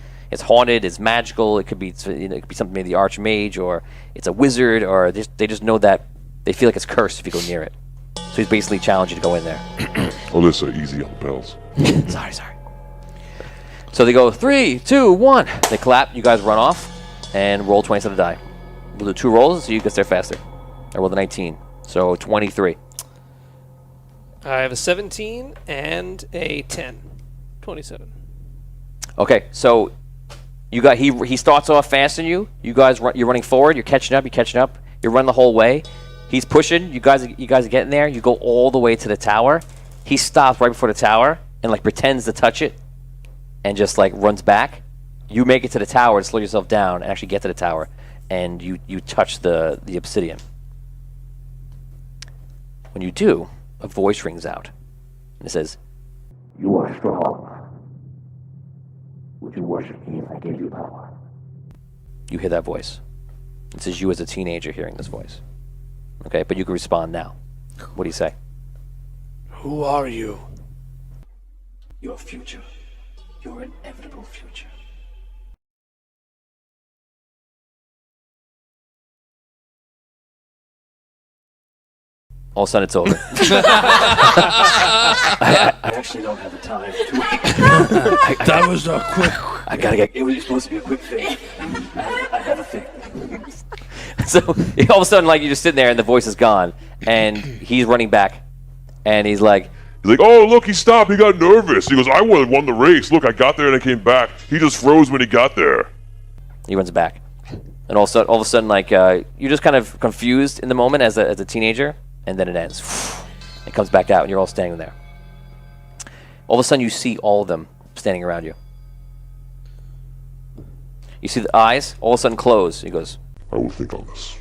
Speaker 3: haunted, it's magical. It could be it could be something maybe the Archmage, or it's a wizard, or they just know that they feel like it's cursed if you go near it. So he's basically challenging you to go in there.
Speaker 2: Alyssa, easy on the bells.
Speaker 3: sorry. So they go 3, 2, 1. They clap. You guys run off and roll 20 die. We'll do 2 rolls so you get there faster. I rolled a 19, so 23.
Speaker 10: I have a 17 and a 10. 27.
Speaker 3: Okay, so you got he starts off faster than you. You guys you're running forward. You're catching up. You run the whole way. He's pushing. You guys are getting there. You go all the way to the tower. He stops right before the tower and like pretends to touch it, and just like runs back. You make it to the tower and slow yourself down and actually get to the tower, and you touch the obsidian. When you do, a voice rings out, and it says,
Speaker 4: You are strong. Would you worship me if I gave you power?
Speaker 3: you hear that voice. This is you as a teenager hearing this voice. Okay, but you can respond now. What do you say?
Speaker 11: Who are you?
Speaker 4: Your future. Your inevitable future.
Speaker 3: All of a sudden, it's over.
Speaker 4: I actually don't have the time to wait.
Speaker 8: That was a quick.
Speaker 3: I gotta get.
Speaker 4: It was supposed to be a quick thing. I have a thing.
Speaker 3: So all of a sudden, like you're just sitting there, and the voice is gone, and he's running back, and he's like,
Speaker 2: oh, look, he stopped. He got nervous. He goes, I won the race. Look, I got there and I came back. He just froze when he got there.
Speaker 3: he runs back, and all of a sudden, like you're just kind of confused in the moment as a teenager, and then it ends. It comes back out, and you're all standing there. All of a sudden, you see all of them standing around you. You see the eyes all of a sudden close. He goes,
Speaker 2: I will think on this.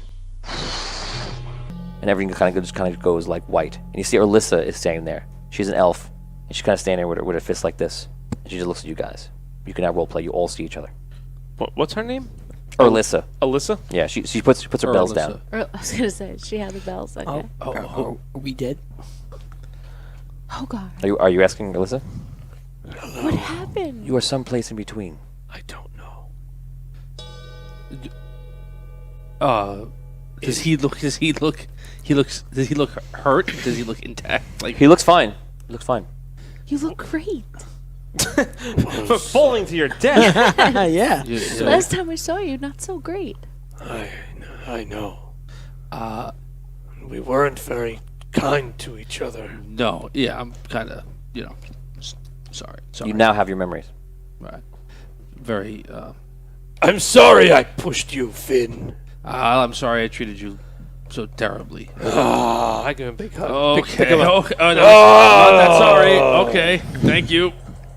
Speaker 3: and everything kind of goes like white. And you see Orlissa is standing there. She's an elf, and she's kind of standing there with her fist like this, and she just looks at you guys. You can now roleplay. You all see each other.
Speaker 10: What's her name?
Speaker 3: Orlissa.
Speaker 10: Alyssa?
Speaker 3: Yeah, she puts her bells down.
Speaker 6: Or, I was gonna say she had the bells. Okay.
Speaker 5: Are we dead?
Speaker 6: Oh God.
Speaker 3: Are you asking Orlissa?
Speaker 6: What happened?
Speaker 3: You are someplace in between.
Speaker 10: I don't know.
Speaker 8: Does he look hurt? Does he look intact? Like
Speaker 3: He looks fine. He looks fine.
Speaker 6: You look great.
Speaker 10: Falling to your death.
Speaker 5: Yeah.
Speaker 6: Last time I saw you, not so great.
Speaker 11: I know. We weren't very kind to each other.
Speaker 8: no, yeah, I'm kind of sorry.
Speaker 3: You now have your memories.
Speaker 8: Right. Very.
Speaker 11: I'm sorry I pushed you, Finn.
Speaker 8: I'm sorry I treated you so terribly.
Speaker 11: I give him a big hug.
Speaker 8: Okay.
Speaker 11: him up.
Speaker 8: Okay. Oh, no, not that sorry. Okay. Thank you.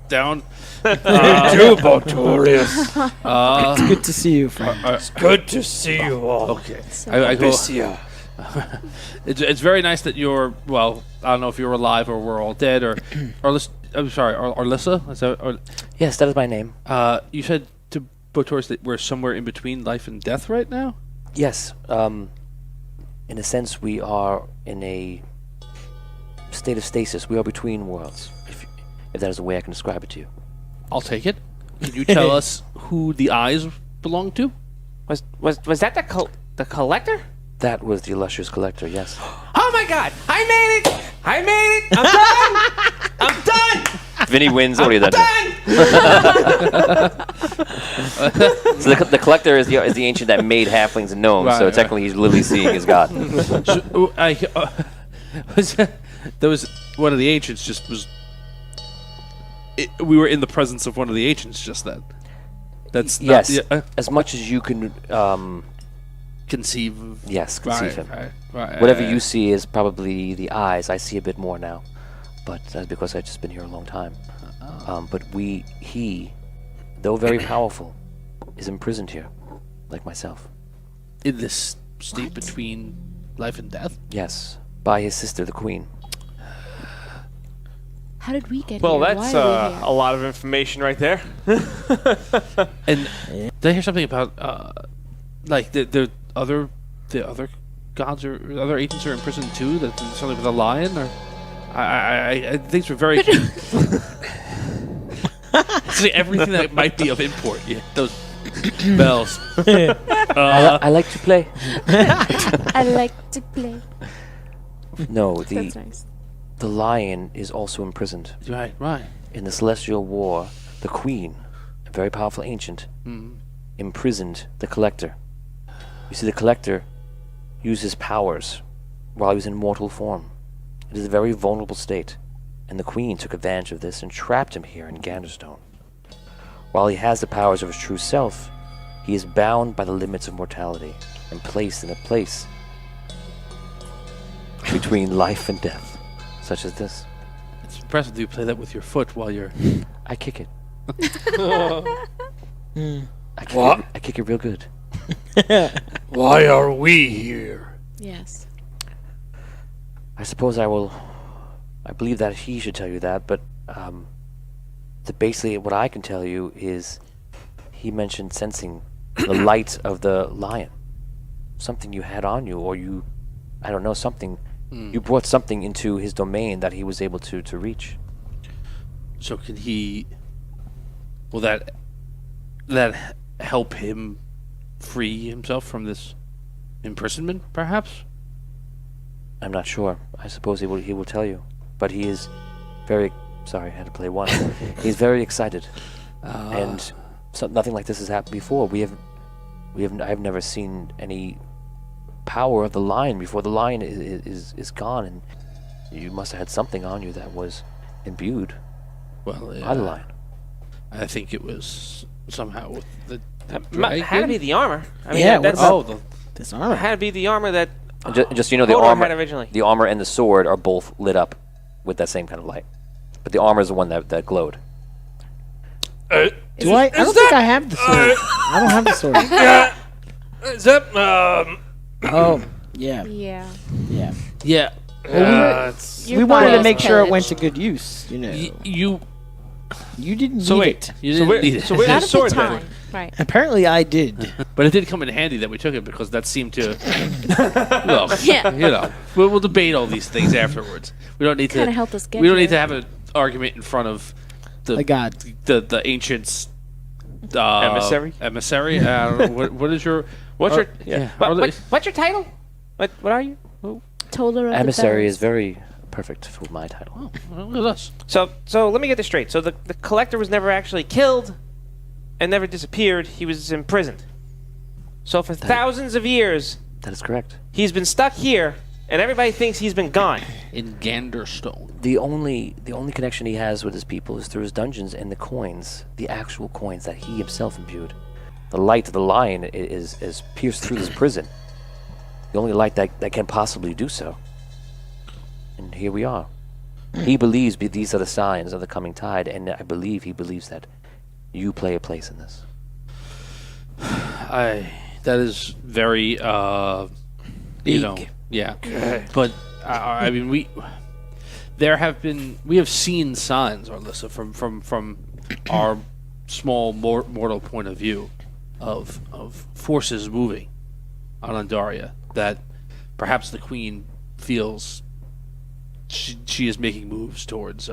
Speaker 8: Down.
Speaker 11: You too, Botorius.
Speaker 5: It's good to see you, friend.
Speaker 11: It's good to see you all.
Speaker 8: Okay.
Speaker 6: So
Speaker 8: I go.
Speaker 11: Miss ya.
Speaker 8: It's very nice that you're. Well, I don't know if you're alive or we're all dead or I'm sorry, Orlissa. Is that,
Speaker 3: Yes, that is my name.
Speaker 8: you said to Botoris that we're somewhere in between life and death right now.
Speaker 3: Yes. In a sense, we are in a state of stasis. We are between worlds. If that is the way I can describe it to you.
Speaker 8: I'll take it. Can you tell us who the eyes belong to?
Speaker 7: Was that the collector?
Speaker 3: That was the illustrious collector. Yes.
Speaker 7: Oh my God! I made it! I'm done! I'm done!
Speaker 3: Vinny wins. What are you done?
Speaker 7: Done!
Speaker 3: So the collector is the ancient that made halflings and gnomes.
Speaker 8: Right,
Speaker 3: so
Speaker 8: right.
Speaker 3: technically, he's literally seeing his god.
Speaker 8: There was one of the ancients. We were in the presence of one of the ancients just then. That's not,
Speaker 3: Yes. As much as you can.
Speaker 8: conceive of.
Speaker 3: Yes, conceive him.
Speaker 8: Right.
Speaker 3: Whatever you see is probably the eyes. I see a bit more now, but that's because I've just been here a long time. But he, though very powerful, is imprisoned here, like myself.
Speaker 8: in this state between life and death.
Speaker 3: Yes, by his sister, the queen.
Speaker 6: How did we get
Speaker 10: Well,
Speaker 6: here?
Speaker 10: that's
Speaker 6: Why are we here?
Speaker 10: a lot of information right there.
Speaker 8: And did I hear something about like the other gods or other agents are imprisoned too? That something with a lion or I things were very. See everything that might be of import. Yeah, those bells.
Speaker 3: I like to play.
Speaker 6: I like to play.
Speaker 3: No,
Speaker 6: That's nice.
Speaker 3: the lion is also imprisoned.
Speaker 8: Right.
Speaker 3: In the Celestial War, the queen, a very powerful ancient, imprisoned the collector. You see, the collector used his powers while he was in mortal form. It is a very vulnerable state, and the queen took advantage of this and trapped him here in Ganderstone. While he has the powers of his true self, he is bound by the limits of mortality and placed in a place between life and death, such as this.
Speaker 8: It's impressive that you play that with your foot while you're.
Speaker 3: I kick it.
Speaker 11: What?
Speaker 3: I kick it real good.
Speaker 11: Why are we here?
Speaker 6: Yes.
Speaker 3: I suppose I believe that he should tell you that, but basically what I can tell you is he mentioned sensing the light of the lion. Something you had on you, or I don't know, something. You brought something into his domain that he was able to reach.
Speaker 8: So can he? Will that help him free himself from this imprisonment, perhaps?
Speaker 3: I'm not sure. I suppose he will tell you. But he is very... Sorry, I had to play one. He's very excited. And nothing like this has happened before. I've never seen any power of the lion before. The lion is gone, and you must have had something on you that was imbued by the lion.
Speaker 8: I think it was somehow with the
Speaker 7: It had to be the armor. I mean,
Speaker 5: Yeah,
Speaker 7: that's
Speaker 5: this
Speaker 7: it
Speaker 5: armor.
Speaker 7: had to be the armor that
Speaker 3: Just so you know, the
Speaker 7: Hodor
Speaker 3: armor,
Speaker 7: had originally.
Speaker 3: the armor and the sword are both lit up with that same kind of light. But the armor is the one that glowed.
Speaker 5: Do I? I don't think I have the sword. I don't have the sword.
Speaker 11: Is that
Speaker 5: Oh, yeah,
Speaker 6: Yeah.
Speaker 5: yeah.
Speaker 8: yeah.
Speaker 5: We wanted to make sure it went to good use. You know,
Speaker 8: You
Speaker 5: you didn't
Speaker 8: so
Speaker 5: need
Speaker 8: wait,
Speaker 5: it.
Speaker 8: you didn't need it.
Speaker 7: So where's
Speaker 6: Not
Speaker 7: the
Speaker 6: at
Speaker 7: sword
Speaker 6: the
Speaker 7: then?
Speaker 6: time. Right.
Speaker 5: Apparently, I did.
Speaker 8: But it did come in handy that we took it because that seemed to look.
Speaker 6: Yeah.
Speaker 8: You know, we'll debate all these things afterwards. We don't need to.
Speaker 6: Kinda helped us get
Speaker 8: we don't need
Speaker 6: here.
Speaker 8: to have an argument in front of
Speaker 5: My God.
Speaker 8: the ancients.
Speaker 7: Emissary?
Speaker 8: Emissary. What is your?
Speaker 7: What's your
Speaker 8: yeah?
Speaker 7: what's your title? What are you? Who?
Speaker 6: Told her of
Speaker 3: Emissary
Speaker 6: the
Speaker 3: is very perfect for my title.
Speaker 8: Look at us.
Speaker 7: So let me get this straight. So the collector was never actually killed and never disappeared. He was imprisoned. So for thousands of years,
Speaker 3: That is correct.
Speaker 7: he's been stuck here, and everybody thinks he's been gone.
Speaker 8: In Ganderstone.
Speaker 3: The only connection he has with his people is through his dungeons and the coins, the actual coins that he himself imbued. The light of the lion is pierced through this prison. The only light that can possibly do so. And here we are. He believes these are the signs of the coming tide, and I believe he believes that you play a place in this.
Speaker 8: That is very you know, yeah. But I mean, we have seen signs, Arlissa, from our small mortal point of view of forces moving on Andaria that perhaps the Queen feels she is making moves towards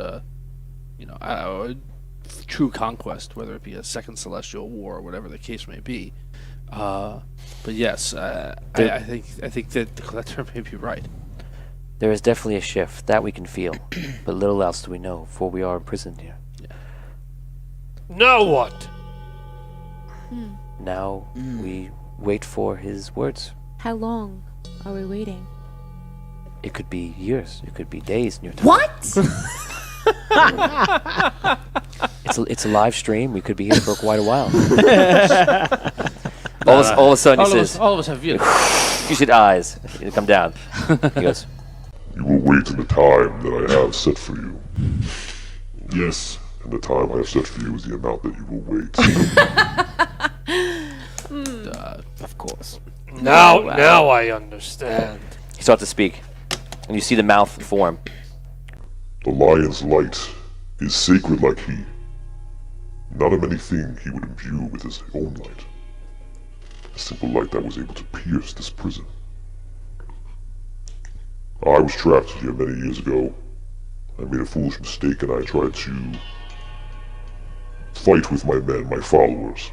Speaker 8: true conquest, whether it be a second celestial war or whatever the case may be. But yes, I think that the collector may be right.
Speaker 3: There is definitely a shift that we can feel, but little else do we know, for we are imprisoned here.
Speaker 11: now what?
Speaker 3: Now we wait for his words.
Speaker 6: How long are we waiting?
Speaker 3: It could be years. It could be days in your time.
Speaker 6: What?
Speaker 3: It's a live stream. We could be here for quite a while. all of a sudden, he says,
Speaker 8: all of us have views.
Speaker 3: "You should eyes." You come down. He goes,
Speaker 2: You will wait in the time that I have set for you. Yes, and the time I have set for you is the amount that you will wait.
Speaker 5: Of course.
Speaker 11: Now I understand.
Speaker 3: he starts to speak, and you see the mouth form.
Speaker 2: The lion's light is sacred like he. Not of anything he would imbue with his own light. A simple light that was able to pierce this prison. I was trapped here many years ago. I made a foolish mistake and I tried to fight with my men, my followers.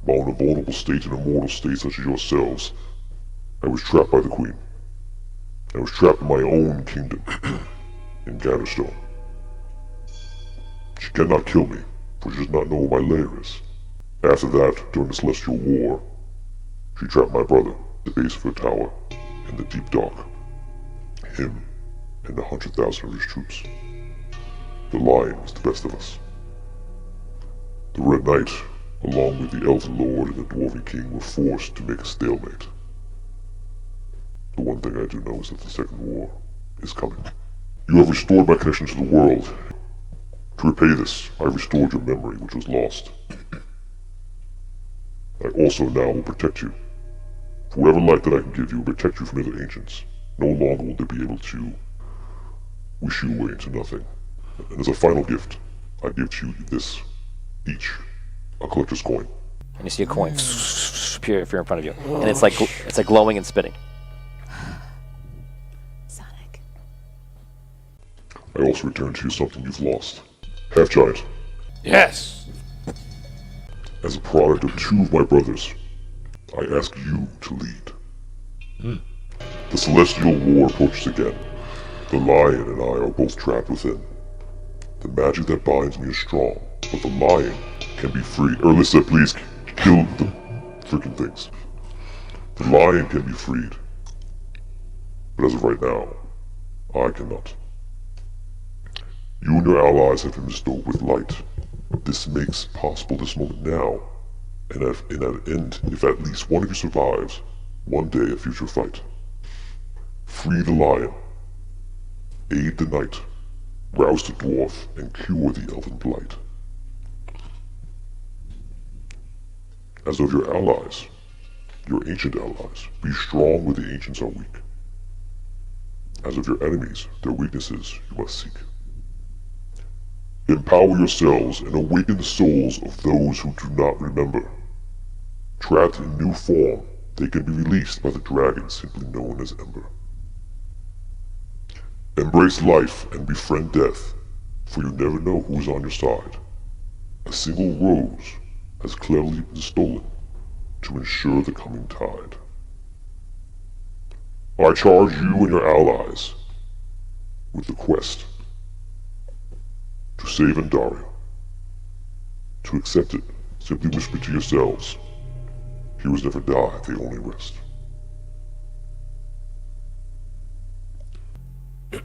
Speaker 2: While in a vulnerable state, an immortal state such as yourselves, I was trapped by the Queen. I was trapped in my own kingdom, in Ganderstone. She cannot kill me, for she does not know where my lair is. After that, during the Celestial War, she trapped my brother at the base of her tower, in the deep dark. Him and 100,000 of his troops. The Lion was the best of us. The Red Knight, along with the Elven Lord and the Dwarven King, were forced to make a stalemate. The one thing I do know is that the Second War is coming. You have restored my connection to the world. To repay this, I have restored your memory, which was lost. I also now will protect you. For whatever light that I can give you will protect you from other ancients. No longer will they be able to wish you away into nothing. And as a final gift, I give to you this, each, a collector's coin.
Speaker 3: And you see a coin appear in front of you, and it's like glowing and spinning.
Speaker 6: Sonic.
Speaker 2: I also return to you something you've lost. Half-Giant.
Speaker 11: Yes.
Speaker 2: As a product of two of my brothers, I ask you to lead. The celestial war approaches again. The lion and I are both trapped within. The magic that binds me is strong, but the lion can be freed. Alyssa, please kill the freaking things. The lion can be freed. But as of right now, I cannot. You and your allies have been bestowed with light. This makes possible this moment now, and at end, if at least one of you survives, one day a future fight. Free the lion, aid the knight, rouse the dwarf, and cure the elven blight. As of your allies, your ancient allies, be strong where the ancients are weak. As of your enemies, their weaknesses you must seek. Empower yourselves and awaken the souls of those who do not remember. Trapped in new form, they can be released by the dragon simply known as Ember. Embrace life and befriend death, for you never know who is on your side. A single rose has cleverly been stolen to ensure the coming tide. I charge you and your allies with the quest to save Andaria. To accept it, simply whisper to yourselves, heroes never die, they only rest.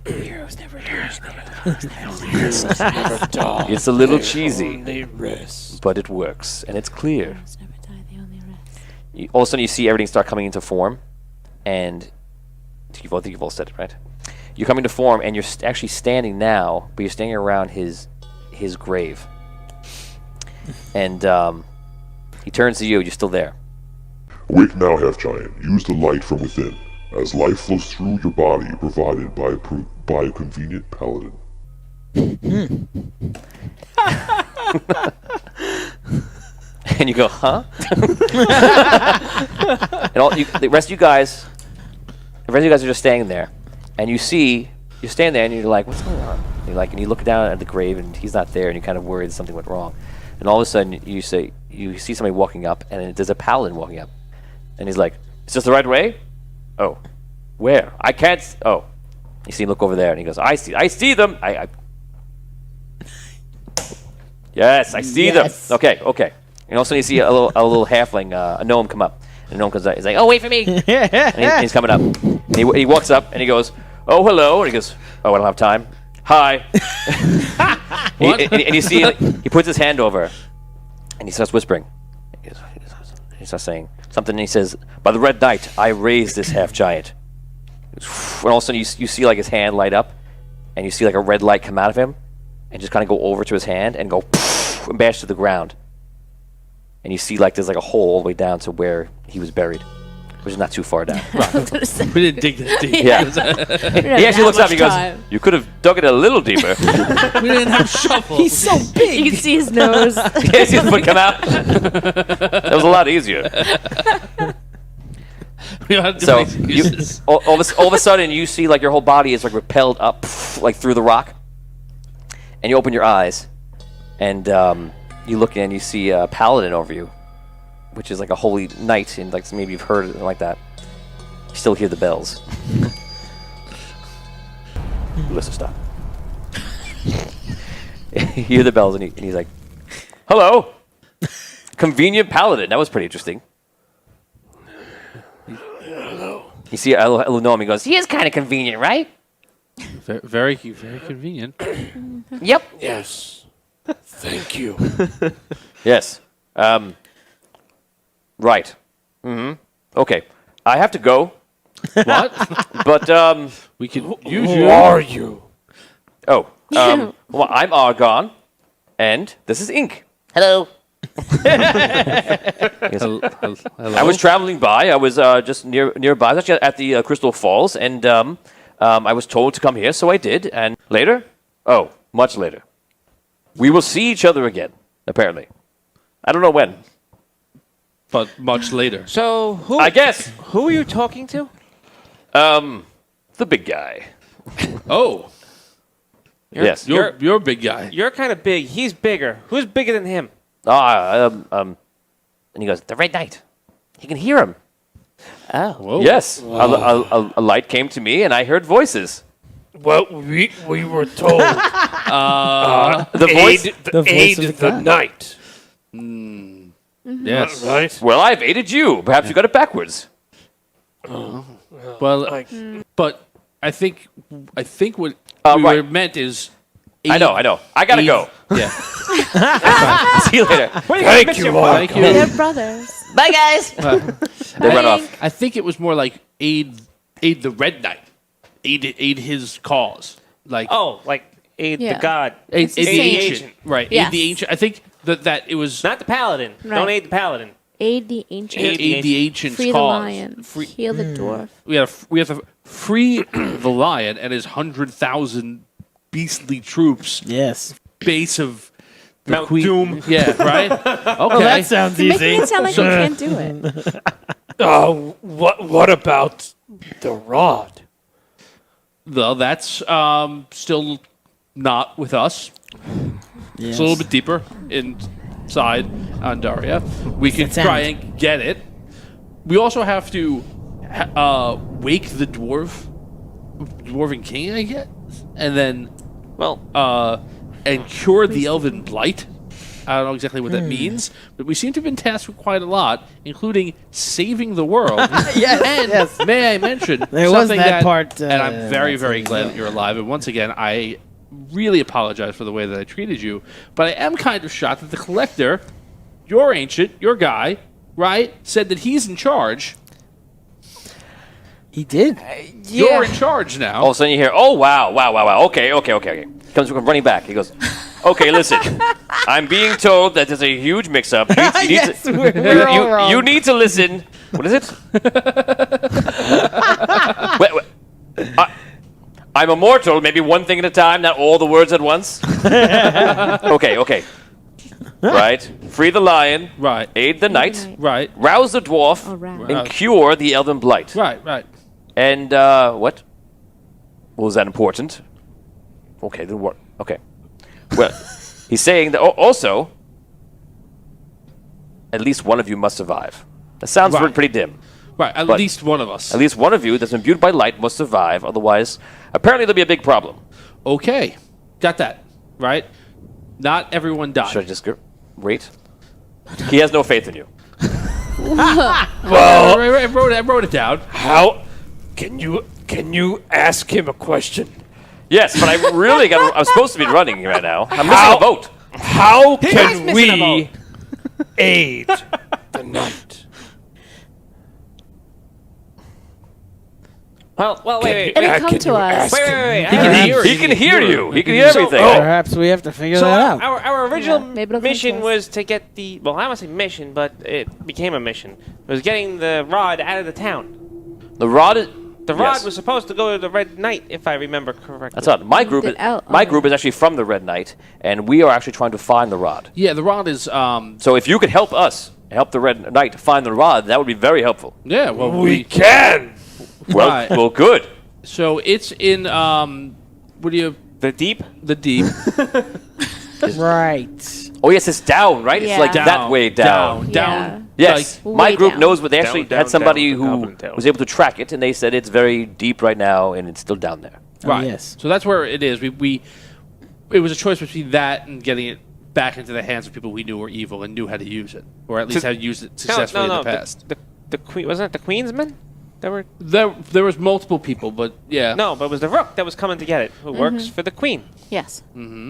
Speaker 10: Heroes never die.
Speaker 3: It's a little cheesy,
Speaker 11: Only rest.
Speaker 3: but it works, and it's clear.
Speaker 6: Heroes never die, they only rest.
Speaker 3: All of a sudden, you see everything start coming into form, and I think you've all said it, right? You're coming to form, and you're actually standing now, but you're standing around his grave. And he turns to you. You're still there.
Speaker 2: Awake now, half-giant. Use the light from within, as life flows through your body provided by a convenient paladin.
Speaker 3: And you go, huh? And the rest of you guys are just standing there, and you're standing there, and you're like, what's going on? And you look down at the grave, and he's not there, and you're kind of worried something went wrong. And all of a sudden, you see somebody walking up, and there's a paladin walking up, and he's like, is this the right way? Oh, where? I can't. Oh, you see him look over there, and he goes, I see them. Yes, I see them. Okay. And all of a sudden, you see a little halfling, a gnome come up. And the gnome comes out. He's like, oh, wait for me. And he's coming up. And he walks up, and he goes, oh, hello. And he goes, oh, I don't have time. Hi. and you see, he puts his hand over, and he starts whispering. He starts saying something, and he says, by the Red Knight, I raised this half-giant. And all of a sudden, you see his hand light up, and you see a red light come out of him, and just kind of go over to his hand, and go and bash to the ground. And you see there's a hole all the way down to where he was buried, which is not too far down.
Speaker 8: We didn't dig that deep.
Speaker 3: Yeah. He actually looks up and he goes, you could have dug it a little deeper.
Speaker 8: We didn't have shovels.
Speaker 5: He's so big.
Speaker 6: You can see his nose.
Speaker 3: Yeah, see his foot come out. That was a lot easier.
Speaker 8: We don't have to
Speaker 3: So
Speaker 8: make excuses.
Speaker 3: all of a sudden you see your whole body is repelled up through the rock, and you open your eyes, and you look in and you see a paladin over you, which is a holy knight, and maybe you've heard it like that. You still hear the bells. Listen, stop. You hear the bells, and he's like, hello, convenient paladin. That was pretty interesting.
Speaker 11: Hello.
Speaker 3: You see a little gnome, he goes, he is kind of convenient, right?
Speaker 8: Very, very convenient.
Speaker 3: Yep.
Speaker 11: Yes. Thank you.
Speaker 3: Yes. Right. Mm-hmm. Okay. I have to go.
Speaker 8: What?
Speaker 3: But
Speaker 8: We could use
Speaker 11: Who
Speaker 8: you.
Speaker 11: are you?
Speaker 3: oh, well, I'm Argon, and this is Ink.
Speaker 9: Hello.
Speaker 8: Hello?
Speaker 3: I was traveling by. I was just nearby. I was actually at the Crystal Falls, and I was told to come here, so I did. And later, oh, much later, we will see each other again. Apparently, I don't know when.
Speaker 8: But much later.
Speaker 7: So who?
Speaker 3: I guess
Speaker 7: Who are you talking to?
Speaker 3: the big guy.
Speaker 8: Oh,
Speaker 3: Yes.
Speaker 8: you're a big guy.
Speaker 7: You're kind of big. He's bigger. Who's bigger than him?
Speaker 3: And he goes, the Red Knight. He can hear him.
Speaker 5: Oh.
Speaker 8: Whoa.
Speaker 3: Yes, a light came to me, and I heard voices.
Speaker 11: Well, we were told
Speaker 3: The voice.
Speaker 11: aid the knight.
Speaker 8: Yes.
Speaker 11: Right?
Speaker 3: Well, I've aided you. Perhaps you got it backwards.
Speaker 8: Well, but I think what we
Speaker 3: right.
Speaker 8: were meant is.
Speaker 3: I know. I gotta go.
Speaker 8: Yeah.
Speaker 3: See you later.
Speaker 11: Thank you all.
Speaker 8: Thank you.
Speaker 6: They're brothers.
Speaker 9: Bye, guys.
Speaker 3: They run off.
Speaker 8: I think it was more like aid the Red Knight, aid his cause, like
Speaker 7: like aid
Speaker 6: Yeah.
Speaker 7: the god.
Speaker 8: aid
Speaker 6: It's
Speaker 8: the
Speaker 6: the
Speaker 8: ancient,
Speaker 7: same.
Speaker 8: right?
Speaker 6: Yes.
Speaker 8: Aid the ancient. I think that it was
Speaker 7: Not the paladin.
Speaker 6: Right.
Speaker 7: Don't aid the paladin.
Speaker 6: Aid the ancient.
Speaker 8: aid the ancient's
Speaker 6: Free the
Speaker 8: cause.
Speaker 6: lion.
Speaker 8: Free-
Speaker 6: Heal the dwarf.
Speaker 8: we have to free the lion and his 100,000 beastly troops.
Speaker 5: Yes.
Speaker 8: Base of the
Speaker 7: Mount
Speaker 8: Queen.
Speaker 7: Doom.
Speaker 8: Yeah, right. Okay.
Speaker 5: Oh, that sounds
Speaker 6: You're
Speaker 5: easy.
Speaker 6: making it sound like you can't do it.
Speaker 11: What about the rod?
Speaker 8: Well, that's still not with us. It's a little bit deeper inside Andaria. We can
Speaker 5: Sound.
Speaker 8: try and get it. We also have to wake the dwarven king, I guess, and then and cure the elven blight. I don't know exactly what that means, but we seem to have been tasked with quite a lot, including saving the world.
Speaker 5: Yes,
Speaker 8: And may I mention
Speaker 5: There was
Speaker 8: something
Speaker 5: that part,
Speaker 8: and I'm very,
Speaker 5: that's
Speaker 8: very
Speaker 5: it,
Speaker 8: glad
Speaker 5: yeah.
Speaker 8: that you're alive. And once again, I really apologize for the way that I treated you, but I am kind of shocked that the collector, your ancient, your guy, right, said that he's in charge.
Speaker 5: He did.
Speaker 8: You're in charge now.
Speaker 3: All of a sudden you hear, oh, wow. Okay. Comes running back. He goes, okay, listen. I'm being told that there's a huge mix-up.
Speaker 5: Yes, we're all wrong.
Speaker 3: You need to listen. What is it? wait. I'm immortal. Maybe one thing at a time, not all the words at once. Okay. Right. Free the lion.
Speaker 8: Right.
Speaker 3: Aid the knight.
Speaker 8: Right.
Speaker 3: Rouse the dwarf.
Speaker 6: All right.
Speaker 3: And cure the elven blight.
Speaker 8: Right.
Speaker 3: And, what? Was that important? Okay, then what? Okay. Well, he's saying that also, at least one of you must survive. That sounds
Speaker 8: Right.
Speaker 3: pretty dim.
Speaker 8: Right. At
Speaker 3: But-
Speaker 8: least one of us.
Speaker 3: At least one of you that's imbued by light must survive, otherwise, apparently there'll be a big problem.
Speaker 8: Okay. Got that. Right? Not everyone died.
Speaker 3: Should I just wait? He has no faith in you.
Speaker 11: Well,
Speaker 8: I wrote it down.
Speaker 11: how can you ask him a question?
Speaker 3: Yes, but I'm supposed to be running right now. I'm missing a vote.
Speaker 11: How
Speaker 7: is
Speaker 11: can
Speaker 7: missing a
Speaker 11: we aid the knight?
Speaker 7: Well, wait.
Speaker 6: It'll
Speaker 11: Can
Speaker 6: come
Speaker 11: you
Speaker 6: to us.
Speaker 11: ask
Speaker 7: Wait.
Speaker 11: him?
Speaker 3: He can hear you. He can hear everything.
Speaker 5: Perhaps we have to figure
Speaker 7: So
Speaker 5: that out.
Speaker 7: our original
Speaker 6: Yeah, maybe it'll come
Speaker 7: mission
Speaker 6: to us.
Speaker 7: was to get the I don't want to say mission, but it became a mission. It was getting the rod out of the town.
Speaker 3: The rod is...
Speaker 7: The rod
Speaker 3: yes.
Speaker 7: was supposed to go to the Red Knight, if I remember correctly.
Speaker 3: That's odd. My group is actually from the Red Knight, and we are actually trying to find the rod.
Speaker 8: Yeah, the rod is
Speaker 3: So if you could help us, help the Red Knight find the rod, that would be very helpful.
Speaker 8: yeah, well
Speaker 11: We can.
Speaker 3: Well,
Speaker 8: Right.
Speaker 3: well, good.
Speaker 8: so it's in what do you
Speaker 7: The deep.
Speaker 8: the deep
Speaker 5: Right.
Speaker 3: Oh yes, it's down, right? It's like
Speaker 6: Yeah.
Speaker 3: that way down.
Speaker 8: down.
Speaker 3: Yes,
Speaker 6: Like,
Speaker 3: my
Speaker 6: way
Speaker 3: group
Speaker 6: down.
Speaker 3: knows, but they actually
Speaker 11: Down,
Speaker 3: had somebody
Speaker 11: down,
Speaker 3: who
Speaker 11: down, down.
Speaker 3: was able to track it, and they said it's very deep right now, and it's still down there.
Speaker 8: Right.
Speaker 5: yes.
Speaker 8: So that's where it is. We it was a choice between that and getting it back into the hands of people we knew were evil and knew how to use it, or at least how to use it successfully in the past.
Speaker 7: The queen wasn't it the Queensman? That were
Speaker 8: There was multiple people, but yeah.
Speaker 7: no, but it was the Rook that was coming to get it, who works for the Queen.
Speaker 6: Yes.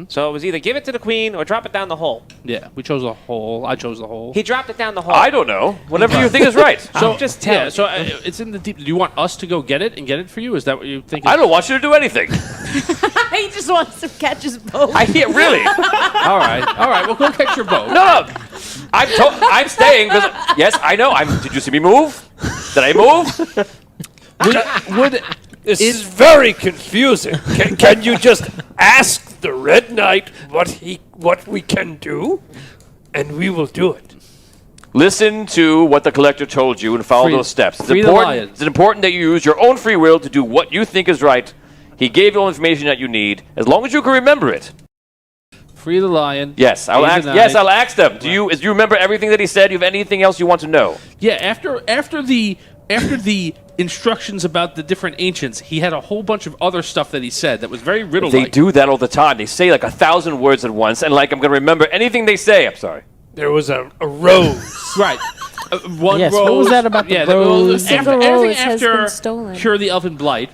Speaker 7: So it was either give it to the Queen or drop it down the hole.
Speaker 8: Yeah, we chose the hole. I chose the hole.
Speaker 7: He dropped it down the hole.
Speaker 3: I don't know. Whatever you think is right.
Speaker 8: So
Speaker 7: just
Speaker 8: yeah,
Speaker 7: telling
Speaker 8: so it's in the deep. Do you want us to go get it and get it for you? Is that what you think?
Speaker 3: I don't want you to do anything.
Speaker 6: He just wants to catch his boat.
Speaker 3: I hear really.
Speaker 8: All right. Well, go catch your boat.
Speaker 3: No. I'm staying because yes, I know. Did you see me move? Did I move?
Speaker 11: This is very confusing. Can you just ask the Red Knight what we can do, and we will do it?
Speaker 3: Listen to what the collector told you and follow
Speaker 8: Free-
Speaker 3: those steps.
Speaker 8: free the lion.
Speaker 3: It's important that you use your own free will to do what you think is right. He gave you all the information that you need, as long as you can remember it.
Speaker 8: Free the lion.
Speaker 3: Yes, I'll
Speaker 8: Save
Speaker 3: ask.
Speaker 8: the
Speaker 3: Yes,
Speaker 8: knight.
Speaker 3: I'll ask them. Do you remember everything that he said? Do you have anything else you want to know?
Speaker 8: Yeah. After the after the instructions about the different ancients, he had a whole bunch of other stuff that he said that was very riddle-like.
Speaker 3: They do that all the time. They say like 1,000 words at once, and like I'm going to remember anything they say. I'm sorry.
Speaker 11: There was a rose.
Speaker 8: Right. One
Speaker 5: Yes,
Speaker 8: rose.
Speaker 5: what was that about the
Speaker 8: yeah,
Speaker 5: rose?
Speaker 6: Single
Speaker 8: everything
Speaker 6: rose has
Speaker 8: after
Speaker 6: been stolen.
Speaker 8: Cure the Elven Blight.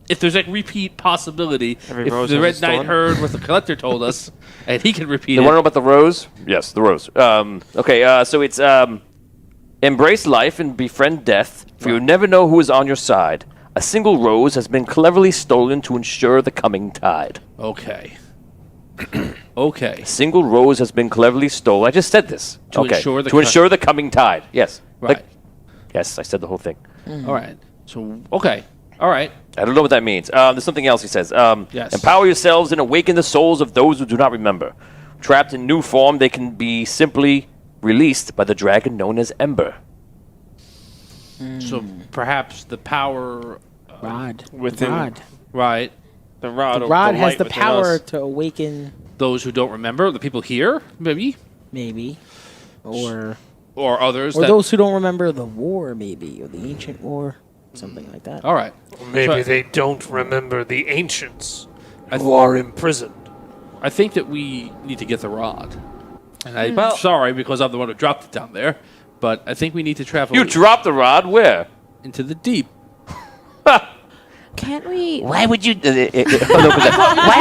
Speaker 8: If there's a repeat possibility,
Speaker 7: Every
Speaker 8: if
Speaker 7: rose
Speaker 8: the
Speaker 7: has
Speaker 8: Red
Speaker 7: been
Speaker 8: Knight
Speaker 7: stolen?
Speaker 8: heard what the Collector told us, and he can repeat
Speaker 3: You
Speaker 8: it.
Speaker 3: want to know about the rose? Yes, the rose. Okay, so it's embrace life and befriend death, for you never know who is on your side. A single rose has been cleverly stolen to ensure the coming tide.
Speaker 8: Okay. Okay.
Speaker 3: A single rose has been cleverly stolen. I just said this.
Speaker 8: To ensure the
Speaker 3: ensure the coming tide. Yes.
Speaker 8: Right.
Speaker 3: Yes, I said the whole thing.
Speaker 8: All right. So, okay. All right.
Speaker 3: I don't know what that means. There's something else he says.
Speaker 8: Yes.
Speaker 3: Empower yourselves and awaken the souls of those who do not remember. Trapped in new form, they can be simply released by the dragon known as Ember.
Speaker 8: So perhaps the power.
Speaker 5: Rod.
Speaker 7: Within-
Speaker 5: Rod.
Speaker 8: Right.
Speaker 7: The rod.
Speaker 5: The rod
Speaker 7: the
Speaker 5: has
Speaker 7: light
Speaker 5: the
Speaker 7: within
Speaker 5: power
Speaker 7: us.
Speaker 5: to awaken,
Speaker 8: Those who don't remember, the people here, maybe,
Speaker 5: maybe, or
Speaker 8: or others.
Speaker 5: or
Speaker 8: that,
Speaker 5: those who don't remember the war, maybe, or the ancient war, something like that.
Speaker 8: All right.
Speaker 11: Maybe
Speaker 8: So-
Speaker 11: they don't remember the ancients who are imprisoned.
Speaker 8: I think that we need to get the rod. And I'm sorry because I'm the one who dropped it down there, but I think we need to travel
Speaker 3: You dropped the rod? Where?
Speaker 8: into the deep.
Speaker 6: Can't we?
Speaker 1: Why would you? Why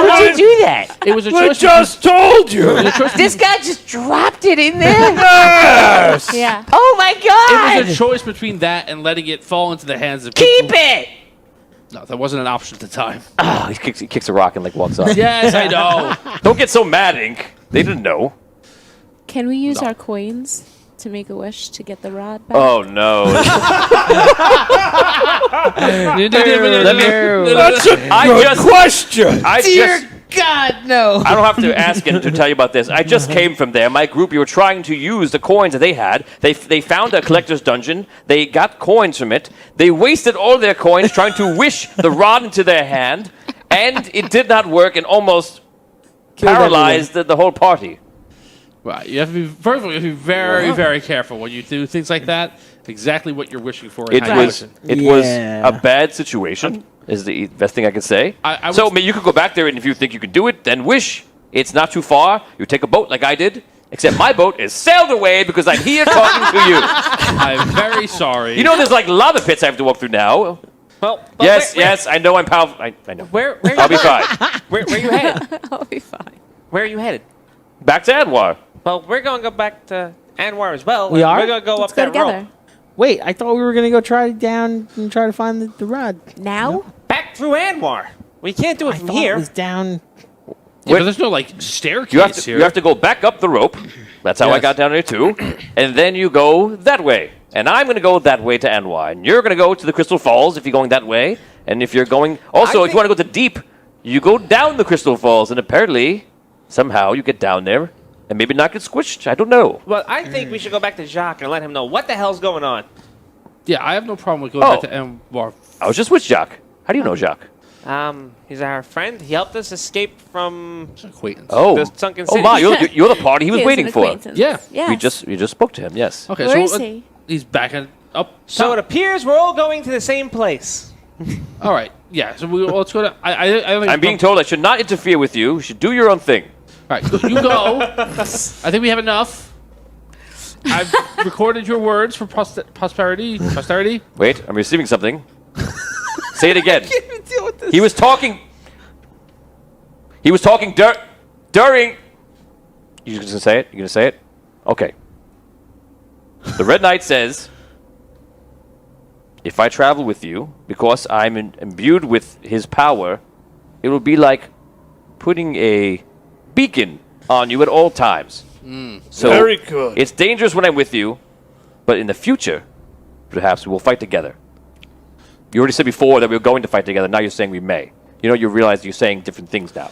Speaker 1: would you do that?
Speaker 8: It was a
Speaker 11: I
Speaker 8: choice.
Speaker 11: just told you!
Speaker 1: This guy just dropped it in there.
Speaker 11: Yes!
Speaker 6: Yeah.
Speaker 1: Oh my
Speaker 8: It
Speaker 1: god!
Speaker 8: was a choice between that and letting it fall into the hands of
Speaker 1: Keep
Speaker 8: people.
Speaker 1: it.
Speaker 8: No, that wasn't an option at the time.
Speaker 3: Oh, he kicks a rock and like walks off.
Speaker 8: Yes, I know.
Speaker 3: Don't get so mad, Ink. They didn't know.
Speaker 6: Can we use
Speaker 8: No.
Speaker 6: our coins to make a wish to get the rod back?
Speaker 3: Oh no.
Speaker 11: That's a
Speaker 3: I
Speaker 11: good
Speaker 3: just-
Speaker 11: question!
Speaker 5: God, no.
Speaker 3: I don't have to ask him to tell you about this. I just came from there. My group, we were trying to use the coins that they had. They found a collector's dungeon. They got coins from it. They wasted all their coins trying to wish the rod into their hand, and it did not work and almost paralyzed the whole party.
Speaker 8: Right. You have to be, first of all, you have to be very, very careful when you do things like that. Exactly what you're wishing for. And
Speaker 3: It
Speaker 8: how you
Speaker 3: was
Speaker 8: wish
Speaker 3: it
Speaker 5: Yeah.
Speaker 3: was a bad situation. Is the best thing I can say.
Speaker 8: I
Speaker 3: So
Speaker 8: would-
Speaker 3: I mean, you could go back there, and if you think you can do it, then wish. It's not too far. You take a boat like I did, except my boat is sailed away because I'm here talking to you.
Speaker 8: I'm very sorry.
Speaker 3: You know, there's like lava pits I have to walk through now.
Speaker 7: Well,
Speaker 3: Yes, yes, I know I'm powerful. I know.
Speaker 7: Where
Speaker 3: I'll be fine.
Speaker 7: where you headed?
Speaker 6: I'll be fine.
Speaker 7: Where are you headed?
Speaker 3: Back to Anwar.
Speaker 7: Well, we're going to go back to Anwar as well.
Speaker 5: We are?
Speaker 7: We're going to go
Speaker 6: Let's
Speaker 7: up
Speaker 6: go
Speaker 7: that
Speaker 6: together.
Speaker 7: rope.
Speaker 5: Wait, I thought we were gonna go try down and try to find the rod.
Speaker 6: Now?
Speaker 7: Back through Anwar. We can't do it
Speaker 5: I
Speaker 7: from
Speaker 5: thought
Speaker 7: here.
Speaker 5: it was down.
Speaker 8: Yeah, but there's no like staircase
Speaker 3: You have to
Speaker 8: here.
Speaker 3: you have to go back up the rope. That's how I
Speaker 8: Yes.
Speaker 3: got down there too. And then you go that way. And I'm going to go that way to Anwar. And you're going to go to the Crystal Falls if you're going that way. And if you're going also if you want to go to deep, you go down the Crystal Falls. And apparently, somehow you get down there and maybe not get squished. I don't know.
Speaker 7: Well, I think we should go back to Jacques and let him know what the hell's going on.
Speaker 8: Yeah, I have no problem with going
Speaker 3: Oh.
Speaker 8: back to Anwar.
Speaker 3: I was just with Jacques. How do you know Jacques?
Speaker 7: He's our friend. He helped us escape from
Speaker 8: Acquaintance.
Speaker 3: Oh,
Speaker 7: the sunken
Speaker 3: oh
Speaker 7: city.
Speaker 3: my! You're the party he was
Speaker 6: He is
Speaker 3: waiting
Speaker 6: an
Speaker 3: for.
Speaker 6: acquaintance.
Speaker 8: Yeah.
Speaker 6: Yes.
Speaker 3: You just spoke to him. Yes.
Speaker 8: Okay,
Speaker 6: Where
Speaker 8: so
Speaker 6: is he?
Speaker 8: he's back up.
Speaker 7: So it appears we're all going to the same place.
Speaker 8: All right. Yeah. So let's go to. I don't think
Speaker 3: I'm being told I should not interfere with you. You should do your own thing.
Speaker 8: All right, you go. I think we have enough. I've recorded your words for posterity. Posterity.
Speaker 3: Wait, I'm receiving something. Say it again. He was talking. He was talking during. You gonna say it? You gonna say it? Okay. The Red Knight says, "If I travel with you, because I'm imbued with his power, it will be like putting a beacon on you at all times. So
Speaker 11: Very good.
Speaker 3: It's dangerous when I'm with you, but in the future, perhaps we will fight together. You already said before that we were going to fight together. Now you're saying we may. You know, you realize you're saying different things now.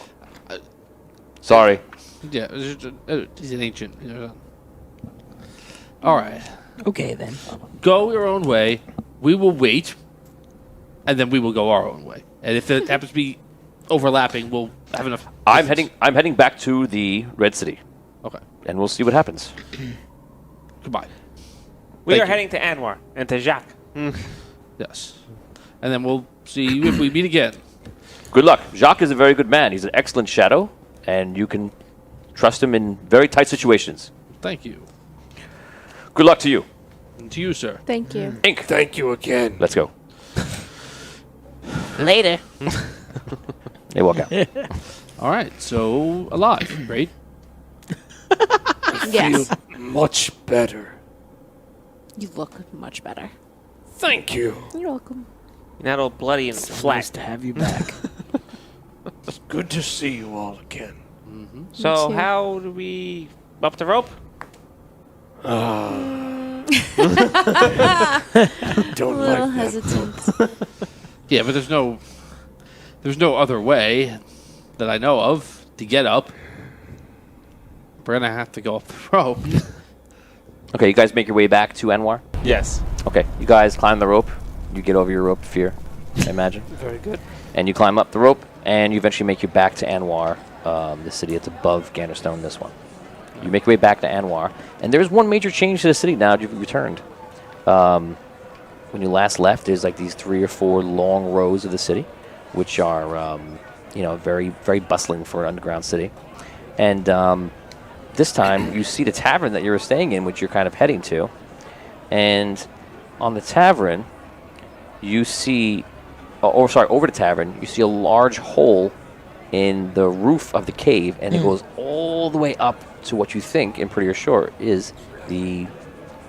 Speaker 3: Sorry.
Speaker 8: Yeah, he's an ancient. All right.
Speaker 5: Okay then.
Speaker 8: Go your own way. We will wait, and then we will go our own way. And if it happens to be overlapping, we'll have enough.
Speaker 3: I'm heading back to the Red City,
Speaker 8: Okay.
Speaker 3: and we'll see what happens.
Speaker 8: Goodbye.
Speaker 7: We
Speaker 8: Thank
Speaker 7: are
Speaker 8: you.
Speaker 7: heading to Anwar and to Jacques.
Speaker 8: Yes. And then we'll see if we meet again.
Speaker 3: Good luck. Jacques is a very good man. He's an excellent shadow, and you can trust him in very tight situations.
Speaker 8: Thank you.
Speaker 3: Good luck to you.
Speaker 8: And to you, sir.
Speaker 6: Thank you.
Speaker 3: Ink.
Speaker 11: Thank you again.
Speaker 3: Let's go.
Speaker 9: Later.
Speaker 3: They walk out.
Speaker 8: All right. So, alive. Great.
Speaker 6: Yes.
Speaker 11: Much better.
Speaker 6: You look much better.
Speaker 11: Thank you.
Speaker 6: You're welcome.
Speaker 7: You're not all bloody and
Speaker 5: Nice
Speaker 7: flat.
Speaker 5: to have you back.
Speaker 11: It's good to see you all again.
Speaker 7: So
Speaker 6: too.
Speaker 7: how do we up the rope?
Speaker 11: Don't
Speaker 6: A little
Speaker 11: like that.
Speaker 6: hesitant.
Speaker 8: Yeah, but there's no other way that I know of to get up. We're gonna have to go up the rope.
Speaker 3: Okay, you guys make your way back to Anwar.
Speaker 7: Yes.
Speaker 3: Okay, you guys climb the rope. You get over your rope of fear, I imagine.
Speaker 11: Very good.
Speaker 3: And you climb up the rope, and you eventually make it back to Anwar, the city that's above Ganderstone, this one. You make your way back to Anwar, and there's one major change to the city now that you've returned. When you last left, there's like these 3 or 4 long rows of the city, which are, very, very bustling for an underground city. And this time, you see the tavern that you were staying in, which you're kind of heading to. And on the tavern, you see, over the tavern, you see a large hole in the roof of the cave, and it goes all the way up to what you think, and pretty sure, is the